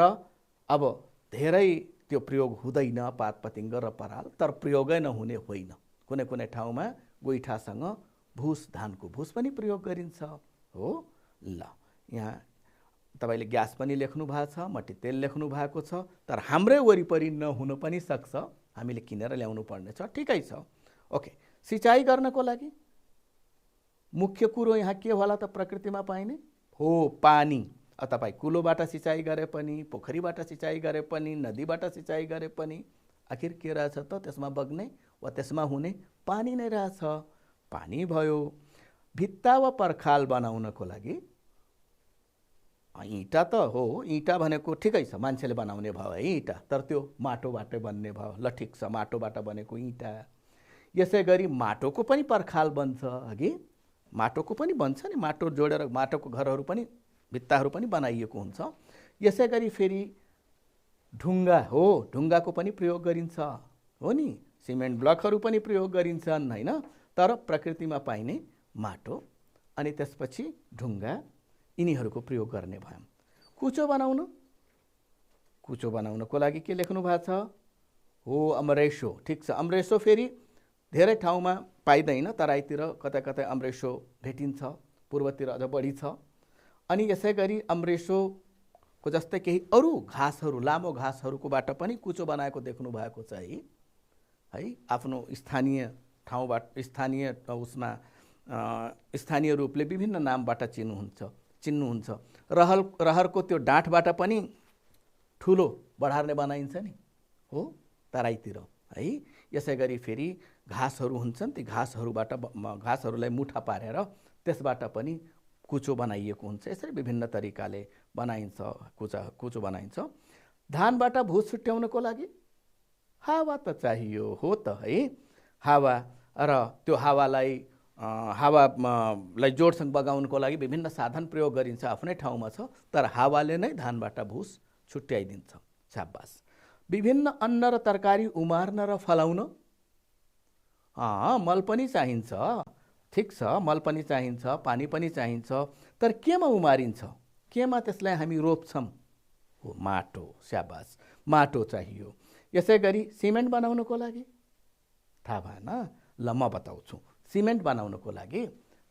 अब धेरै त्यो प्रयोग हुँदैन पात पतिङ्गर र पराल, तर प्रयोगै नहुने होइन। कुनै कुनै ठाउँमा गोइठासँग भुस, धानको भुस पनि प्रयोग गरिन्छ हो। ल, यहाँ तपाईँले ग्यास पनि लेख्नु भएको छ, मट्टी तेल लेख्नु भएको छ, तर हाम्रै वरिपरि नहुन पनि सक्छ, हामीले किनेर ल्याउनु पर्ने छ। ठिकै छ, ओके। सिँचाइ गर्नको लागि मुख्य कुरो यहाँ के होला त प्रकृतिमा पाइने हो, पानी। तपाईँ कुलोबाट सिँचाइ गरे पनि, पोखरीबाट सिँचाइ गरे पनि, नदीबाट सिँचाइ गरे पनि आखिर के रहेछ त त्यसमा बग्ने वा त्यसमा हुने? पानी नै रहेछ। पानी भयो। भित्ता वा पर्खाल बनाउनको लागि इँटा त हो, इँटा भनेको ठिकै छ, मान्छेले बनाउने भयो है इँटा, तर त्यो माटोबाट बन्ने भयो। ल ठिक छ, माटोबाट बनेको इँटा। यसै गरी माटोको पनि पर्खाल बन्छ अघि, माटोको पनि बन्छ नि, माटो जोडेर माटोको घरहरू पनि भित्ताहरू पनि बनाइएको हुन्छ। यसै गरी फेरि ढुङ्गा हो, ढुङ्गाको पनि प्रयोग गरिन्छ हो नि, सिमेन्ट ब्लकहरू पनि प्रयोग गरिन्छन् होइन। तर प्रकृतिमा पाइने माटो अनि त्यसपछि ढुङ्गा यिनीहरूको प्रयोग गर्ने भयौँ। कुचो बनाउनु, कुचो बनाउनको लागि के लेख्नु भएको छ? हो अमरेसो। ठिक छ, अमरेसो फेरि धेरै ठाउँमा पाइँदैन, तराईतिर कतै कतै अमरेसो भेटिन्छ, पूर्वतिर अझ बढी छ। अनि यसै गरी अमरेसोको जस्तै केही अरू घाँसहरू, लामो घाँसहरूकोबाट पनि कुचो बनाएको देख्नु भएको छ है। आफ्नो स्थानीय ठाउँबाट, स्थानीय उसमा स्थानीय रूपले विभिन्न नामबाट चिन्नुहुन्छ। रहरको त्यो डाँठबाट पनि ठुलो बढार्ने बनाइन्छ नि हो तराईतिर है। यसै गरी फेरि घाँसहरू हुन्छन्, ती घाँसहरूलाई मुठा पारेर त्यसबाट पनि कुचो बनाइएको हुन्छ। यसरी विभिन्न तरिकाले बनाइन्छ, कुचो बनाइन्छ। धानबाट भुस छुट्याउनको लागि हावा त चाहियो हो त है। हावा र त्यो हावालाई जोडसँग बगाउनको लागि विभिन्न साधन प्रयोग गरिन्छ, आफ्नै ठाउँमा छ, तर हावाले नै धानबाट भुस छुट्याइदिन्छ। शाबास। विभिन्न अन्न र तरकारी उमार्न र फलाउन मल पनि चाहिन्छ, ठिक छ, मल पनि चाहिन्छ, पानी पनि चाहिन्छ, तर केमा उमारिन्छ? केमा त्यसलाई हामी रोप्छौँ? हो माटो। शाबास, माटो चाहियो। यसै गरी सिमेन्ट बनाउनको लागि थाहा भएन? ल म बताउँछु। सिमेन्ट बनाउनको लागि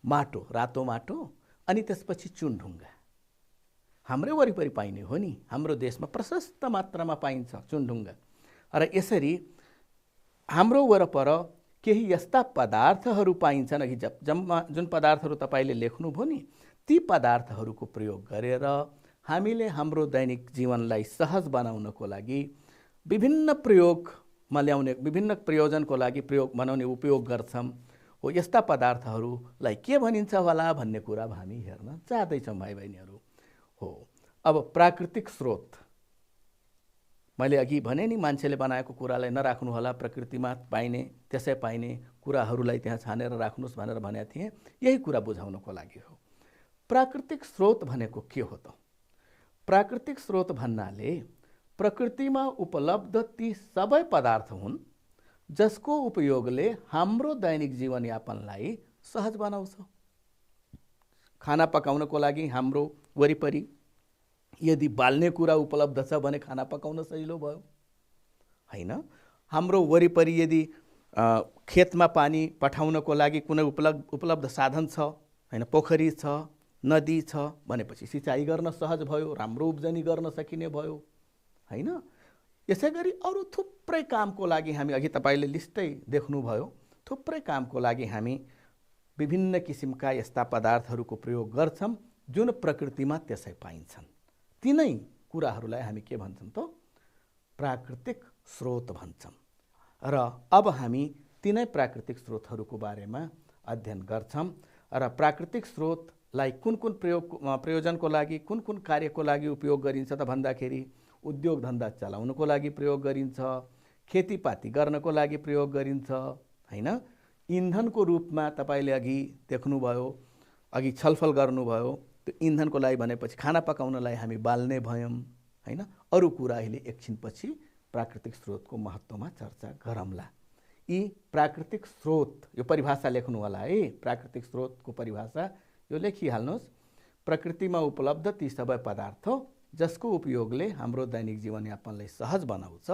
माटो, रातो माटो, अनि त्यसपछि चुनढुङ्गा। हाम्रै वरिपरि पाइने हो नि, हाम्रो देशमा प्रशस्त मात्रामा पाइन्छ चुनढुङ्गा। र यसरी हाम्रो वरपर केही यस्ता पदार्थहरू पाइन्छन्, अघि जुन पदार्थहरू तपाईँले लेख्नुभयो नि, ती पदार्थहरूको प्रयोग गरेर हामीले हाम्रो दैनिक जीवनलाई सहज बनाउनको लागि विभिन्न प्रयोगमा ल्याउने, विभिन्न प्रयोजनको लागि उपयोग गर्छौँ हो। यस्ता पदार्थहरूलाई के भनिन्छ होला भन्ने कुरा हामी हेर्न चाहँदैछौँ भाइ बहिनीहरू हो। अब प्राकृतिक स्रोत, मैले अघि भने नि, मान्छेले बनाएको कुरालाई नराख्नु होला, प्रकृतिमा पाइने त्यसै पाइने कुराहरूलाई त्यहाँ छानेर राख्नुहोस् भनेर भनेको थिएँ। यही कुरा बुझाउनको लागि हो। प्राकृतिक स्रोत भनेको के हो त? प्राकृतिक स्रोत भन्नाले प्रकृतिमा उपलब्ध ती सबै पदार्थ हुन् जसको उपयोगले हाम्रो दैनिक जीवनयापनलाई सहज बनाउँछ। खाना पकाउनको लागि हाम्रो वरिपरि यदि बाल्ने कुरा उपलब्ध छ भने खाना पकाउन सजिलो भयो हैन। हाम्रो वरिपरि यदि खेतमा पानी पठाउनको लागि कुनै उपलब्ध साधन छ हैन, पोखरी छ, नदी छ भनेपछि सिँचाइ गर्न सहज भयो, राम्रो उब्जनी गर्न सकिने भयो हैन। यसै गरी अरू थुप्रै कामको लागि हामी, अघि तपाईले लिस्टै देख्नुभयो, थुप्रै कामको लागि हामी विभिन्न किसिमका यस्ता पदार्थहरूको प्रयोग गर्छौँ जुन प्रकृतिमा त्यसै पाइन्छन्। तिनै कुराहरूलाई हामी के भन्छौँ त? प्राकृतिक स्रोत भन्छौँ। र अब हामी तिनै प्राकृतिक स्रोतहरूको बारेमा अध्ययन गर्छौँ र प्राकृतिक स्रोतलाई कुन कुन प्रयोजनको लागि, कुन कुन कार्यको लागि उपयोग गरिन्छ त भन्दाखेरि उद्योग धन्दा चलाउनको लागि प्रयोग गरिन्छ, खेतीपाती गर्नको लागि प्रयोग गरिन्छ हैन। इन्धनको रूपमा तपाईले अघि देख्नुभयो, अघि छलफल गर्नुभयो, त्यो इन्धनको लागि भनेपछि खाना पकाउनलाई हामी बाल्ने भयौँ हैन। अरू कुरा अहिले एकछिनपछि प्राकृतिक स्रोतको महत्त्वमा चर्चा गरौँला। यी प्राकृतिक स्रोत, यो परिभाषा लेख्नु होला है, प्राकृतिक स्रोतको परिभाषा यो लेखिहाल्नुहोस्। प्रकृतिमा उपलब्ध ती सबै पदार्थ जसको उपयोगले हाम्रो दैनिक जीवनयापनलाई सहज बनाउँछ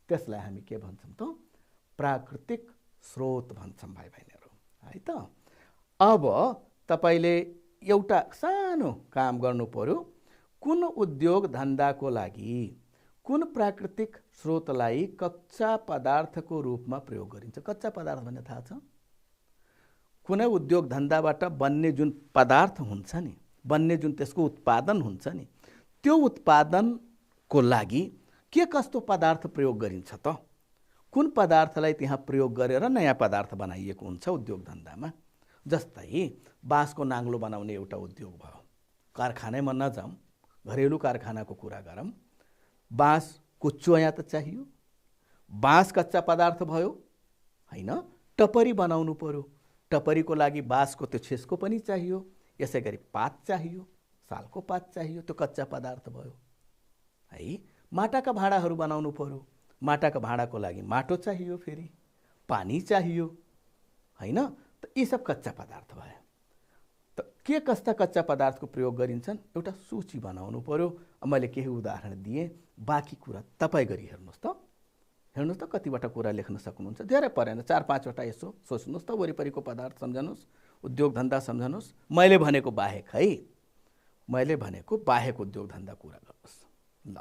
त्यसलाई हामी के भन्छौँ त? प्राकृतिक स्रोत भन्छौँ भाइ बहिनीहरू है त। अब तपाईले एउटा सानो काम गर्नु पर्यो। कुन उद्योग धन्दाको लागि कुन प्राकृतिक स्रोतलाई कच्चा पदार्थको रूपमा प्रयोग गरिन्छ? कच्चा पदार्थ भन्ने थाहा छ? कुनै उद्योग धन्दाबाट बन्ने जुन पदार्थ हुन्छ नि, बन्ने जुन त्यसको उत्पादन हुन्छ नि, त्यो उत्पादनको लागि के कस्तो पदार्थ प्रयोग गरिन्छ त? कुन पदार्थलाई त्यहाँ प्रयोग गरेर नयाँ पदार्थ बनाइएको हुन्छ उद्योग धन्दामा। जस्तै बाँसको नाङ्लो बनाउने एउटा उद्योग भयो, कारखानामा नजाउँ, घरेलु कारखानाको कुरा गरौँ। बाँसको चोया त चाहियो, बाँस कच्चा पदार्थ भयो हैन, टपरी बनाउनु पर्यो, टपरीको लागि बाँसको त्यो छेस्को पनि चाहियो, यसै गरी पात चाहियो, सालको पात चाहियो, त्यो कच्चा पदार्थ भयो है। माटाका भाँडाहरू बनाउनु पर्यो, माटाका भाँडाको लागि माटो चाहियो, फेरि पानी चाहियो हैन। त यी सब कच्चा पदार्थ भयो। त के कस्ता कच्चा पदार्थको प्रयोग गरिन्छन् एउटा सूची बनाउनु पर्यो। मैले केही उदाहरण दिएँ, बाँकी कुरा तपाईँ गरी हेर्नुहोस् त। हेर्नुहोस् त कतिवटा कुरा लेख्न सक्नुहुन्छ, धेरै परेन, 4-5 वटा यसो सोच्नुहोस् त, वरिपरिको पदार्थ सम्झनुहोस्, उद्योग धन्दा सम्झनुहोस्। मैले भनेको बाहेक है, मैले भनेको बाहेक उद्योग धन्दा कुरा गर्नुहोस्। ल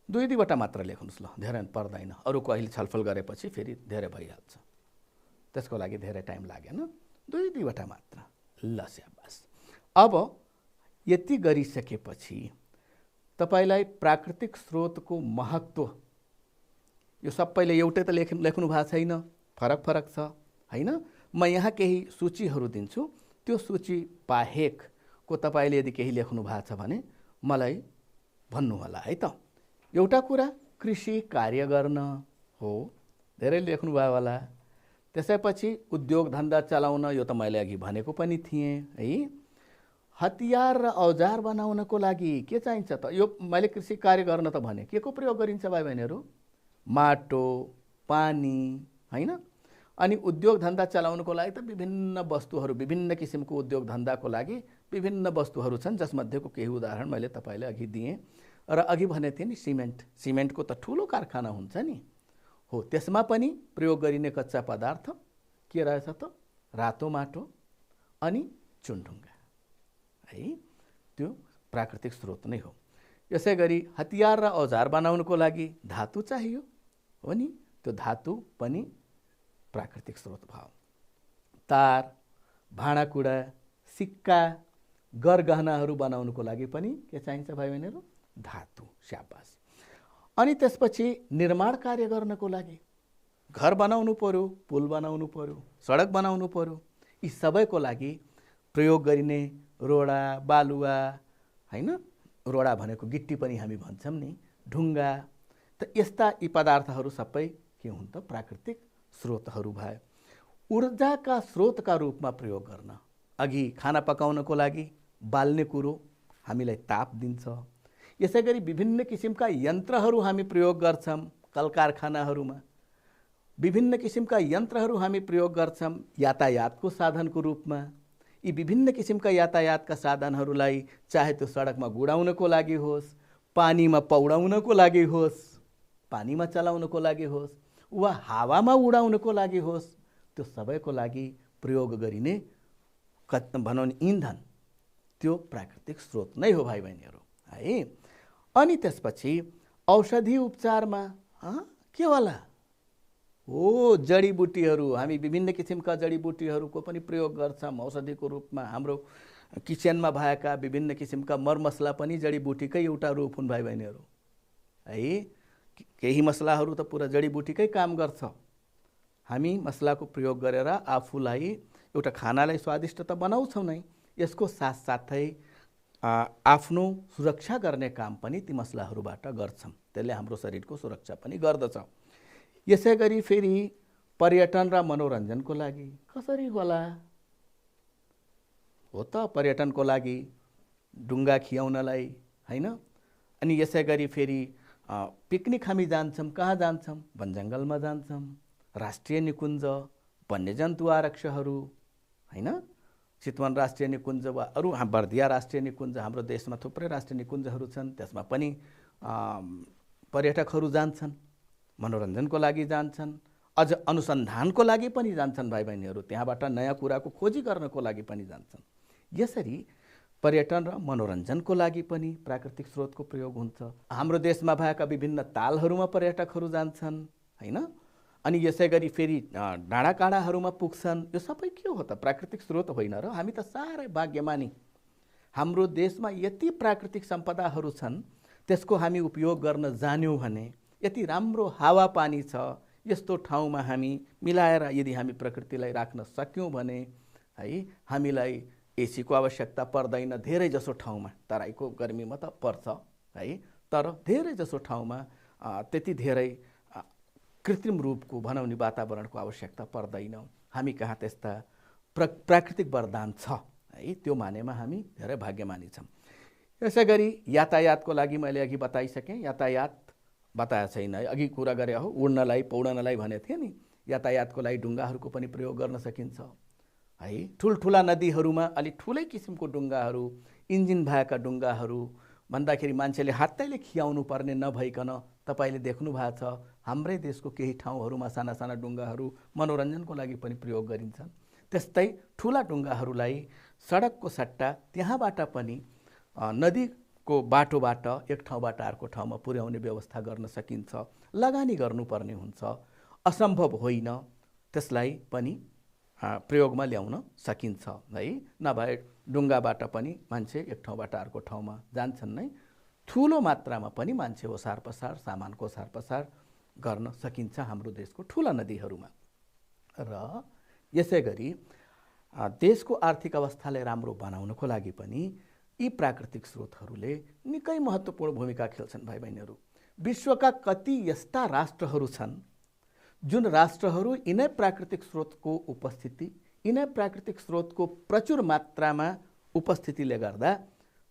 दुईवटा मात्र लेख्नुहोस्, ल धेरै पर्दैन, अरूको अहिले छलफल गरेपछि फेरि धेरै भइहाल्छ, त्यसको लागि धेरै टाइम लागेन, दुईवटा मात्र। ल स्याबास। अब यति गरिसकेपछि तपाईलाई प्राकृतिक स्रोतको महत्त्व यो सबैले एउटै त लेख्नु भएको छैन, फरक फरक छ हैन। म यहाँ केही सूचीहरू दिन्छु, त्यो सूची बाहेकको तपाईले यदि केही लेख्नु भएको छ भने मलाई भन्नु होला है त। एउटा कुरा कृषि कार्य गर्न हो, धेरै लेख्नु भयो होला। त्यसैपछि उद्योग धन्दा चलाउन, यो त मैले अघि भनेको पनि थिएँ है। हतियार र औजार बनाउनको लागि के चाहिन्छ त, यो मैले कृषि कार्य गर्न त भने के को प्रयोग गरिन्छ भाइ बहिनीहरू, माटो, पानी हैन। अनि उद्योग धन्दा चलाउनको लागि त विभिन्न वस्तुहरू, विभिन्न किसिमको उद्योग धन्दाको लागि विभिन्न वस्तुहरू छन्, जसमध्येको केही उदाहरण मैले तपाईलाई अघि दिएँ। र अघि भने थिएँ नि सिमेन्ट, सिमेन्टको त ठुलो कारखाना हुन्छ नि हो, त्यसमा पनि प्रयोग गरिने कच्चा पदार्थ के रहेछ त, रातो माटो अनि चुनढुङ्गा है, त्यो प्राकृतिक स्रोत नै हो। यसै गरी हतियार र औजार बनाउनको लागि धातु चाहियो हो नि, त्यो धातु पनि प्राकृतिक स्रोत भयो। तार, भाँडाकुँडा, सिक्का, गरगहनाहरू बनाउनको लागि पनि के चाहिन्छ भाइ बहिनीहरू, धातु। स्याबास। अनि त्यसपछि निर्माण कार्य गर्नको लागि घर बनाउनु पर्यो, पुल बनाउनु पर्यो, सडक बनाउनु पर्यो, यी सबैको लागि प्रयोग गरिने रोडा, बालुवा हैन, रोडा भनेको गिट्टी पनि हामी भन्छौँ नि, ढुङ्गा, त यस्ता यी पदार्थहरू सबै के हुन् त, प्राकृतिक स्रोतहरू भए। ऊर्जाका स्रोतका रूपमा प्रयोग गर्न, अघि खाना पकाउनको लागि बाल्ने कुरो हामीलाई ताप दिन्छ। यसै गरी विभिन्न किसिमका यन्त्रहरू हामी प्रयोग गर्छौँ कल कारखानाहरूमा, विभिन्न किसिमका यन्त्रहरू हामी प्रयोग गर्छौँ यातायातको साधनको रूपमा। यी विभिन्न किसिमका यातायातका साधनहरूलाई चाहे त्यो सडकमा गुडाउनको लागि होस्, पानीमा पौडाउनको लागि होस्, पानीमा चलाउनको लागि होस्, वा हावामा उडाउनको लागि होस्, त्यो सबैको लागि प्रयोग गरिने भनौँ इन्धन, त्यो प्राकृतिक स्रोत नै हो भाइ बहिनीहरू है। अनि त्यसपछि औषधि उपचारमा के होला हो, जडीबुटीहरू, हामी विभिन्न किसिमका जडीबुटीहरूको पनि प्रयोग गर्छौँ औषधिको रूपमा। हाम्रो किचनमा भएका विभिन्न किसिमका मरमसला पनि जडीबुटीकै एउटा रूप हुन् भाइ बहिनीहरू है। केही मसलाहरू त पुरा जडीबुटीकै काम गर्छ। हामी मसलाको प्रयोग गरेर आफूलाई एउटा खानालाई स्वादिष्ट त बनाउँछौँ नै, यसको साथसाथै आफ्नो सुरक्षा गर्ने काम पनि ती मसलाहरूबाट गर्छौँ, त्यसले हाम्रो शरीरको सुरक्षा पनि गर्दछ। यसै गरी फेरि पर्यटन र मनोरञ्जनको लागि कसरी होला हो त, पर्यटनको लागि ढुङ्गा खियाउनलाई हैन। अनि यसै गरी फेरि पिकनिक हामी जान्छौँ, कहाँ जान्छौँ, वनजङ्गलमा जान्छौँ, राष्ट्रिय निकुञ्ज, वन्यजन्तु आरक्षहरू हैन, चितवन राष्ट्रिय निकुञ्ज वा अरू बर्दिया राष्ट्रिय निकुञ्ज, हाम्रो देशमा थुप्रै राष्ट्रिय निकुञ्जहरू छन्, त्यसमा पनि पर्यटकहरू जान्छन्, मनोरञ्जनको लागि जान्छन्, अझ अनुसन्धानको लागि पनि जान्छन् भाइ बहिनीहरू, त्यहाँबाट नयाँ कुराको खोजी गर्नको लागि पनि जान्छन्। यसरी पर्यटन र मनोरञ्जनको लागि पनि प्राकृतिक स्रोतको प्रयोग हुन्छ। हाम्रो देशमा भएका विभिन्न तालहरूमा पर्यटकहरू जान्छन् हैन। अनि यसै गरी फेरि डाँडाकाँडाहरूमा पुग्छन्। यो सबै के हो त, प्राकृतिक स्रोत होइन र? हामी त साह्रै भाग्यमानी, हाम्रो देशमा यति प्राकृतिक सम्पदाहरू छन् त्यसको हामी उपयोग गर्न जान्यौँ भने, यति राम्रो हावापानी छ, यस्तो ठाउँमा हामी मिलाएर यदि हामी प्रकृतिलाई राख्न सक्यौँ भने है हामीलाई एसीको आवश्यकता पर्दैन धेरै जसो ठाउँमा। तराईको गर्मीमा त पर्छ है, तर धेरै जसो ठाउँमा त्यति धेरै कृत्रिम रूपको भनौँ नि वातावरणको आवश्यकता पर्दैन। हामी कहाँ त्यस्ता प्राकृतिक वरदान छ है, त्यो मानेमा हामी धेरै भाग्यमानी छौँ। यसै गरी यातायातको लागि मैले अघि बताइसकेँ, यातायात बताएको छैन है, अघि कुरा गरे हो उड्नलाई पौड्नलाई भनेको थिएँ नि। यातायातको लागि डुङ्गाहरूको पनि प्रयोग गर्न सकिन्छ है। ठुल्ठुला नदीहरूमा अलि ठुलै किसिमको डुङ्गाहरू, इन्जिन भएका डुङ्गाहरू भन्दाखेरि मान्छेले हातैले खियाउनु पर्ने नभइकन तपाईँले देख्नु भएको छ हाम्रै देशको केही ठाउँहरूमा साना साना डुङ्गाहरू मनोरञ्जनको लागि पनि प्रयोग गरिन्छन्। त्यस्तै ठुला डुङ्गाहरूलाई सडकको सट्टा त्यहाँबाट पनि नदीको बाटोबाट एक ठाउँबाट अर्को ठाउँमा पुर्याउने व्यवस्था गर्न सकिन्छ। लगानी गर्नुपर्ने हुन्छ, असम्भव होइन, त्यसलाई पनि प्रयोगमा ल्याउन सकिन्छ है। नभए डुङ्गाबाट पनि मान्छे एक ठाउँबाट अर्को ठाउँमा जान्छन् नै, ठुलो मात्रामा पनि मान्छे ओसार पसार, सामानको ओसार पसार गर्न सकिन्छ हाम्रो देशको ठुला नदीहरूमा। र यसै गरी देशको आर्थिक अवस्थालाई राम्रो बनाउनको लागि पनि यी प्राकृतिक स्रोतहरूले निकै महत्त्वपूर्ण भूमिका खेल्छन्। भाइ बहिनीहरू, विश्वका कति यस्ता राष्ट्रहरू छन् जुन राष्ट्रहरू यिनै प्राकृतिक स्रोतको उपस्थिति, यिनै प्राकृतिक स्रोतको प्रचुर मात्रामा उपस्थितिले गर्दा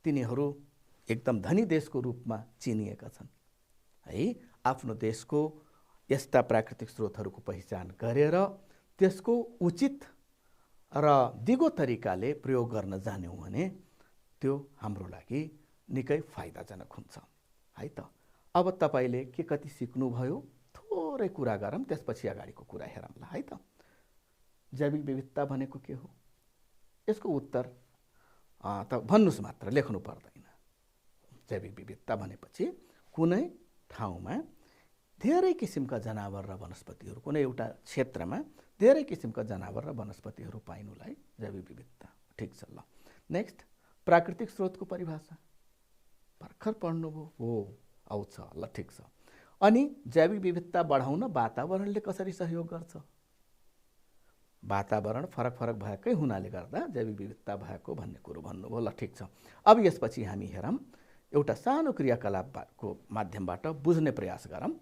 तिनीहरू एकदम धनी देशको रूपमा चिनिएका छन् है। आफ्नो देशको यस्ता प्राकृतिक स्रोतहरूको पहिचान गरेर त्यसको उचित र दिगो तरिकाले प्रयोग गर्न जान्यौँ भने त्यो हाम्रो लागि निकै फाइदाजनक हुन्छ है त। अब तपाईँले के कति सिक्नुभयो थोरै कुरा गरौँ, त्यसपछि अगाडिको कुरा हेरौँला है त। जैविक विविधता भनेको के हो? यसको उत्तर त भन्नुस् मात्र, लेख्नु पर्दैन। जैविक विविधता भनेपछि कुनै ठाउँमा धेरै किसिमका जनावर र वनस्पतिहरू, कुनै एउटा क्षेत्रमा धेरै किसिमका जनावर र वनस्पतिहरू पाइनुलाई जैविक विविधता। ठिक छ, ल नेक्स्ट प्राकृतिक स्रोतको परिभाषा भर्खर पढ्नुभयो हो, आउँछ ल ठिक छ। अनि जैविक विविधता बढाउन वातावरणले कसरी सहयोग गर्छ? वातावरण फरक फरक भएकै हुनाले गर्दा जैविक विविधता भएको भन्ने कुरो भन्नुभयो, ल ठिक छ। अब यसपछि हामी हेरौँ, एउटा सानो क्रियाकलापको माध्यमबाट बुझ्ने प्रयास गरौँ।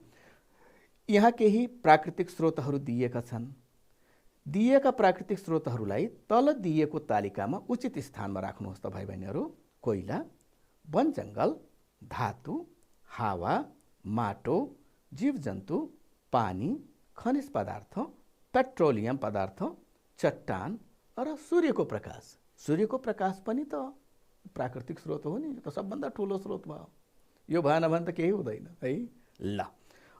यहाँ केही प्राकृतिक स्रोतहरू दिएका छन्। दिएका प्राकृतिक स्रोतहरूलाई तल दिएको तालिकामा उचित स्थानमा राख्नुहोस् त भाइ बहिनीहरू। कोइला, वन जङ्गल, धातु, हावा, माटो, जीवजन्तु, पानी, खनिज पदार्थ, पेट्रोलियम पदार्थ, चट्टान र सूर्यको प्रकाश। सूर्यको प्रकाश पनि त प्राकृतिक स्रोत हो नि, त सबभन्दा ठुलो स्रोत भयो। यो भएन भने त केही हुँदैन है। ल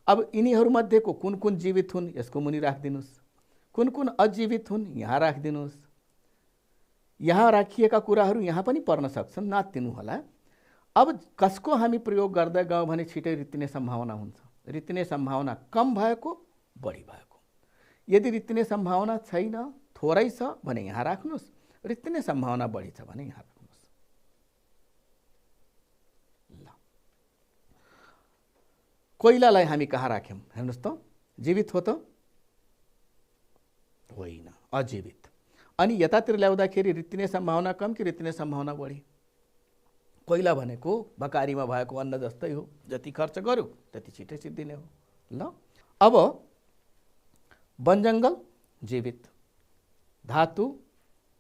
अब यिनीहरूमध्येको कुन कुन जीवित हुन् यसको मुनि राखिदिनुहोस्, कुन कुन अजीवित हुन् यहाँ राखिदिनुहोस्। यहाँ राखिएका कुराहरू यहाँ पनि पर्न सक्छन्, नातिनु होला। अब कसको हामी प्रयोग गर्दै गयौँ भने छिटै रित्तिने सम्भावना हुन्छ? रित्तिने सम्भावना कम भएको, बढी भएको। यदि रित्तिने सम्भावना छैन, थोरै छ भने यहाँ राख्नुहोस्, रित्तिने सम्भावना बढी छ भने यहाँ राख्नुहोस्। ल कोइलालाई हामी कहाँ राख्यौँ हेर्नुहोस् त? जीवित हो त? होइन, अजीवित। अनि यतातिर ल्याउँदाखेरि रित्तिने सम्भावना कम कि रित्तिने सम्भावना बढी? कोइला भनेको बकारीमा भएको अन्न जस्तै हो, जति खर्च गर्यो त्यति छिटै सिद्धिने हो। ल अब वन जङ्गल जीवित, धातु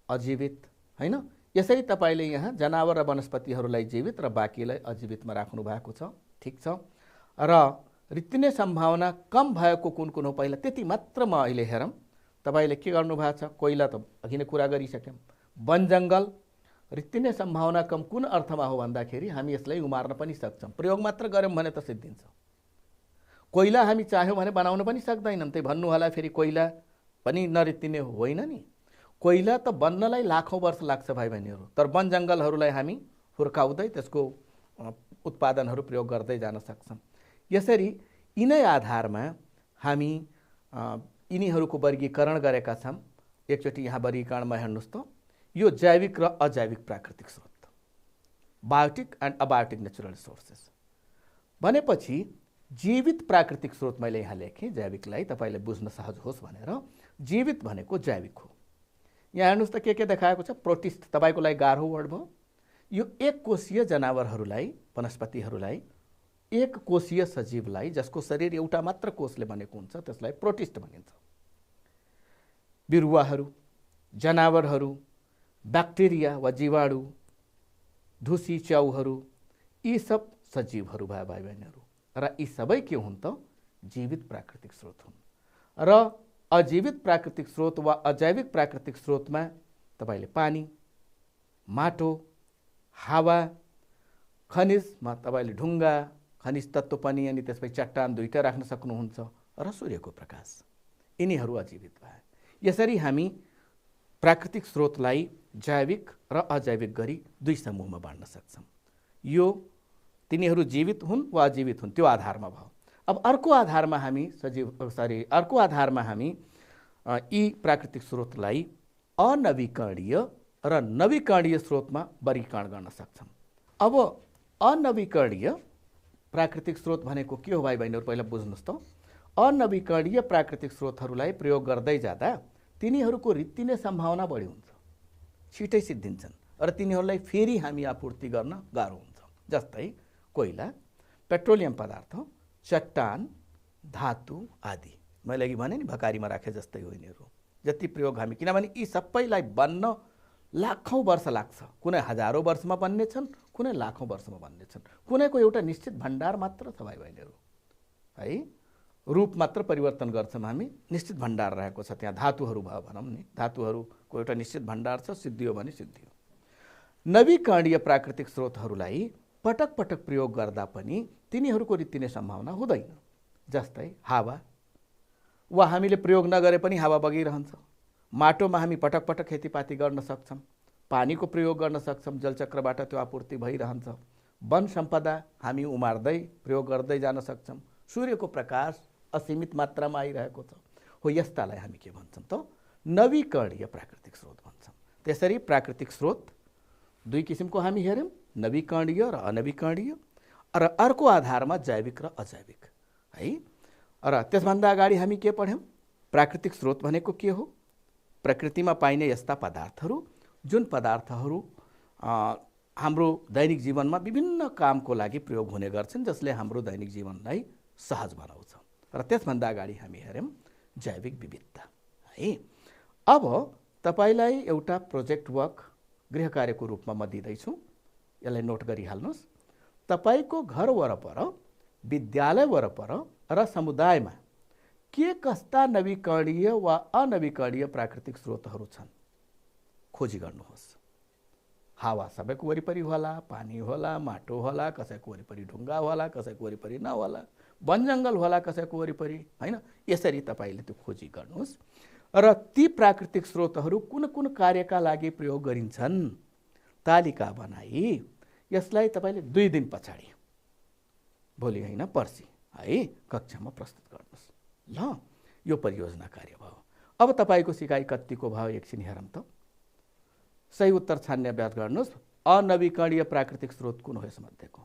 अजीवित होइन। यसरी तपाईँले यहाँ जनावर र वनस्पतिहरूलाई जीवित र बाँकीलाई अजीवितमा राख्नु भएको छ। ठिक छ। र रित्तिने सम्भावना कम भएको कुन कुन हो पहिला त्यति मात्र म अहिले हेरौँ। तपाईँले के गर्नु भएको छ? कोइला त अघि नै कुरा गरिसक्यौँ। वन जङ्गल रित्तिने सम्भावना कम कुन अर्थमा हो भन्दाखेरि हामी यसलाई उमार्न पनि सक्छौँ, प्रयोग मात्र गऱ्यौँ भने त सिद्धिन्छ। कोइला हामी चाह्यौँ भने बनाउन पनि सक्दैनौँ। त्यही भन्नु होला फेरि कोइला पनि नरित्तिने होइन नि। कोइला त बन्नलाई लाखौँ वर्ष लाग्छ भाइ बहिनीहरू, तर वन जङ्गलहरूलाई हामी हुर्काउँदै त्यसको उत्पादनहरू प्रयोग गर्दै जान सक्छौँ। यसरी यिनै आधारमा हामी यिनीहरूको वर्गीकरण गरेका छौँ। एकचोटि यहाँ वर्गीकरणमा हेर्नुहोस् त, यो जैविक र अजैविक प्राकृतिक स्रोत, biotic and abiotic natural resources. भनेपछि जीवित प्राकृतिक स्रोत मैले यहाँ लेखेँ, जैविकलाई तपाईँले बुझ्न सहज होस् भनेर। जीवित भनेको जैविक हो। यहाँ हेर्नुहोस् त के देखाएको छ, प्रोटिस्ट। तपाईँको लागि गाह्रो वर्ड भयो। यो एक कोषीय जनावरहरूलाई, वनस्पतिहरूलाई, एक कोषीय सजीवलाई, जसको शरीर एउटा मात्र कोषले बनेको हुन्छ, त्यसलाई प्रोटिस्ट भनिन्छ। बिरुवाहरू, जनावरहरू, ब्याक्टेरिया वा जीवाणु, धुसी, च्याउहरू, यी सब सजीवहरू भए भाइ बहिनीहरू। र यी सबै के हुन् त? जीवित प्राकृतिक स्रोत हुन्। र अजीवित प्राकृतिक स्रोत वा अजैविक प्राकृतिक स्रोतमा तपाईँले पानी, माटो, हावा, खनिजमा तपाईँले ढुङ्गा, खनिज तत्त्व पनि, अनि त्यसपछि चट्टान दुईटा राख्न सक्नुहुन्छ, र सूर्यको प्रकाश। यिनीहरू अजीवित भए। यसरी हामी प्राकृतिक स्रोतलाई जैविक र अजैविक गरी दुई समूहमा बाँड्न सक्छौँ। यो तिनीहरू जीवित हुन् वा अजीवित हुन् त्यो आधारमा भयो। अब अर्को आधारमा हामी अर्को आधारमा हामी यी प्राकृतिक स्रोतलाई अनवीकरणीय र नवीकरणीय स्रोतमा वर्गीकरण गर्न सक्छौँ। अब अनवीकरणीय प्राकृतिक स्रोत भनेको के हो भाइ बहिनीहरू, पहिला बुझ्नुहोस् त। अनवीकरणीय प्राकृतिक स्रोतहरूलाई प्रयोग गर्दै जाँदा तिनीहरूको रित्तिने सम्भावना बढी हुन्छ, छिटै सिद्धिन्छन्, र तिनीहरूलाई फेरि हामी आपूर्ति गर्न गाह्रो हुन्छ। जस्तै कोइला, पेट्रोलियम पदार्थ, चट्टान, धातु आदि। मैले अघि भने नि भकारीमा राखे जस्तै हो यिनीहरू। जति प्रयोग हामी, किनभने यी सबैलाई बन्न लाखौँ वर्ष लाग्छ। कुनै हजारौँ वर्षमा बन्ने छन्, कुनै लाखौँ वर्षमा बन्ने छन्। कुनैको एउटा निश्चित भण्डार मात्र छ भाइ बहिनीहरू, है। रूप मात्र परिवर्तन गर्छौँ हामी, निश्चित भण्डार रहेको छ त्यहाँ। धातुहरू भयो भनौँ नि, धातुहरूको एउटा निश्चित भण्डार छ, सिद्धियो भने सिद्धियो। नवीकरणीय प्राकृतिक स्रोतहरूलाई पटक पटक प्रयोग गर्दा पनि तिनीहरूको रित्तिने सम्भावना हुँदैन। जस्तै हावा, वा हामीले प्रयोग नगरे पनि हावा बगिरहन्छ। माटोमा हामी पटक पटक खेतीपाती गर्न सक्छौँ, पानीको प्रयोग गर्न सक्छौँ, जलचक्रबाट त्यो आपूर्ति भइरहन्छ। वन सम्पदा हामी उमार्दै प्रयोग गर्दै जान सक्छौँ। सूर्यको प्रकाश असीमित मात्रामा आइरहेको छ। हो, यस्तालाई हामी के भन्छौँ त? नवीकरणीय प्राकृतिक स्रोत भन्छौँ। त्यसरी प्राकृतिक स्रोत दुई किसिमको हामी हेऱ्यौँ, नवीकरणीय र अनवीकरणीय, र अर्को आधारमा जैविक र अजैविक, है। र त्यसभन्दा अगाडि हामी के पढ्यौँ? प्राकृतिक स्रोत भनेको के हो? प्रकृतिमा पाइने यस्ता पदार्थहरू जुन पदार्थहरू हाम्रो दैनिक जीवनमा विभिन्न कामको लागि प्रयोग हुने गर्छन्, जसले हाम्रो दैनिक जीवनलाई सहज बनाउँछ। र त्यसभन्दा अगाडि हामी हेऱ्यौँ जैविक विविधता, है। अब तपाईलाई एउटा प्रोजेक्ट वर्क, गृह कार्यको रूपमा म दिँदैछु, यसलाई नोट गरिहाल्नुहोस्। तपाईको घर वरपर, विद्यालय वरपर र समुदायमा के कस्ता नवीकरणीय वा अनवीकरणीय प्राकृतिक स्रोतहरू छन्, खोजी गर्नुहोस्। हावा सबैको वरिपरि होला, पानी होला, माटो होला, कसैको वरिपरि ढुङ्गा होला, कसैको वरिपरि नहोला, वन जङ्गल होला कसैको वरिपरि, हैन। यसरी तपाईले त्यो खोजी गर्नुहोस्। र ती प्राकृतिक स्रोतहरू कुन कुन कार्यका लागि प्रयोग गरिन्छन् तालिका बनाई यसलाई तपाईले 2 दिन पछाडि, भोलि हैन पर्सि, है, कक्षामा प्रस्तुत गर्नुहोस्। ल, यो परियोजना कार्य भयो। अब तपाईको सिकाइ कतिको भयो एकछिन हेरौँ त। सही उत्तर छान्ने अभ्यास गर्नुहोस्। अनवीकरणीय प्राकृतिक स्रोत कुन हो यसमध्येको?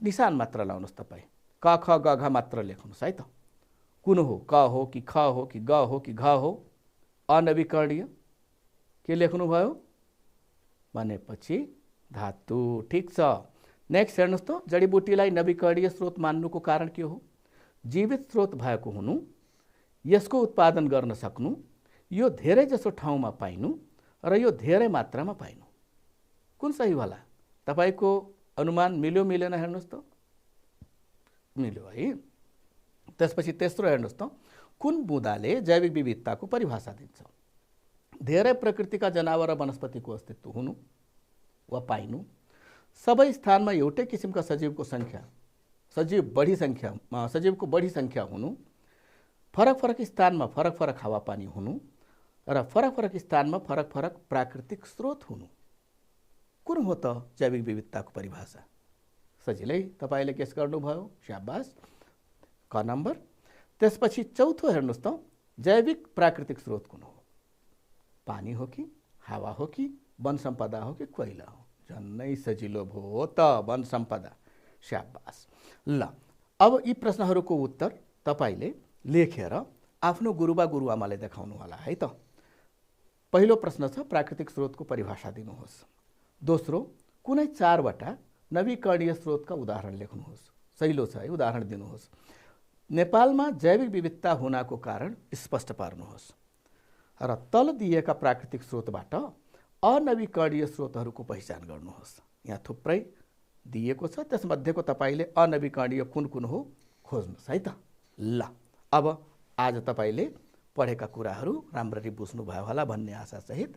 निशान मात्र लाउनुहोस् तपाईँ, क ख ग घ मात्र लेख्नुहोस् है त। कुन हो? क हो कि ख हो कि ग हो कि घ हो? अनवीकरणीय के लेख्नुभयो भनेपछि धातु। ठिक छ। नेक्स्ट हेर्नुहोस् त, जडीबुटीलाई नवीकरणीय स्रोत मान्नुको कारण के हो? जीवित स्रोत भएको हुनु, यसको उत्पादन गर्न सक्नु, यो धेरै जसो ठाउँमा पाइनु, र यो धेरै मात्रामा पाइनु। कुन सही होला? तपाईको अनुमान मिल्यो मिलेन हेर्नुहोस् त। मिल्यो, है। त्यसपछि तेस्रो हेर्नुहोस् त, कुन बुँदाले जैविक विविधताको परिभाषा दिन्छ? धेरै प्रकृतिका जनावर र वनस्पतिको अस्तित्व हुनु वा पाइनु, सबै स्थानमा एउटै किसिमका सजीवको बढी संख्या हुनु, फरक फरक स्थानमा फरक फरक हावापानी हुनु, र फरक फरक स्थानमा फरक फरक प्राकृतिक स्रोत हुनु। कुन हो त जैविक विविधताको परिभाषा? सजिलै तपाईले गेस गर्नुभयो, शाबास, क नम्बर। त्यसपछि चौथो हेर्नुहोस् त, जैविक प्राकृतिक स्रोत कुन हो? पानी हो कि हावा हो कि वन सम्पदा हो कि कोइला हो? झन्नै सजिलो भयो त वन सम्पदा। स्याबास। ल अब यी प्रश्नहरूको उत्तर तपाईँले लेखेर आफ्नो गुरुबा गुरुआमालाई देखाउनु होला है त। पहिलो प्रश्न छ प्राकृतिक स्रोतको परिभाषा दिनुहोस्। दोस्रो, कुनै 4वटा नवीकरणीय स्रोतका उदाहरण लेख्नुहोस्। सहिलो छ है, उदाहरण दिनुहोस्। नेपालमा जैविक विविधता हुनाको कारण स्पष्ट पार्नुहोस्। र तल दिएका प्राकृतिक स्रोतबाट अनवीकरणीय स्रोतहरूको पहिचान गर्नुहोस्। यहाँ थुप्रै दिएको छ, त्यसमध्येको तपाईँले अनवीकरणीय कुन कुन हो खोज्नुहोस् है त। ल अब आज तपाईँले पढेका कुराहरू राम्ररी बुझ्नुभयो होला भन्ने आशासहित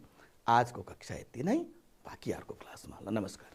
आजको कक्षा यति नै। बाँकी अर्को क्लासमा। ल नमस्कार।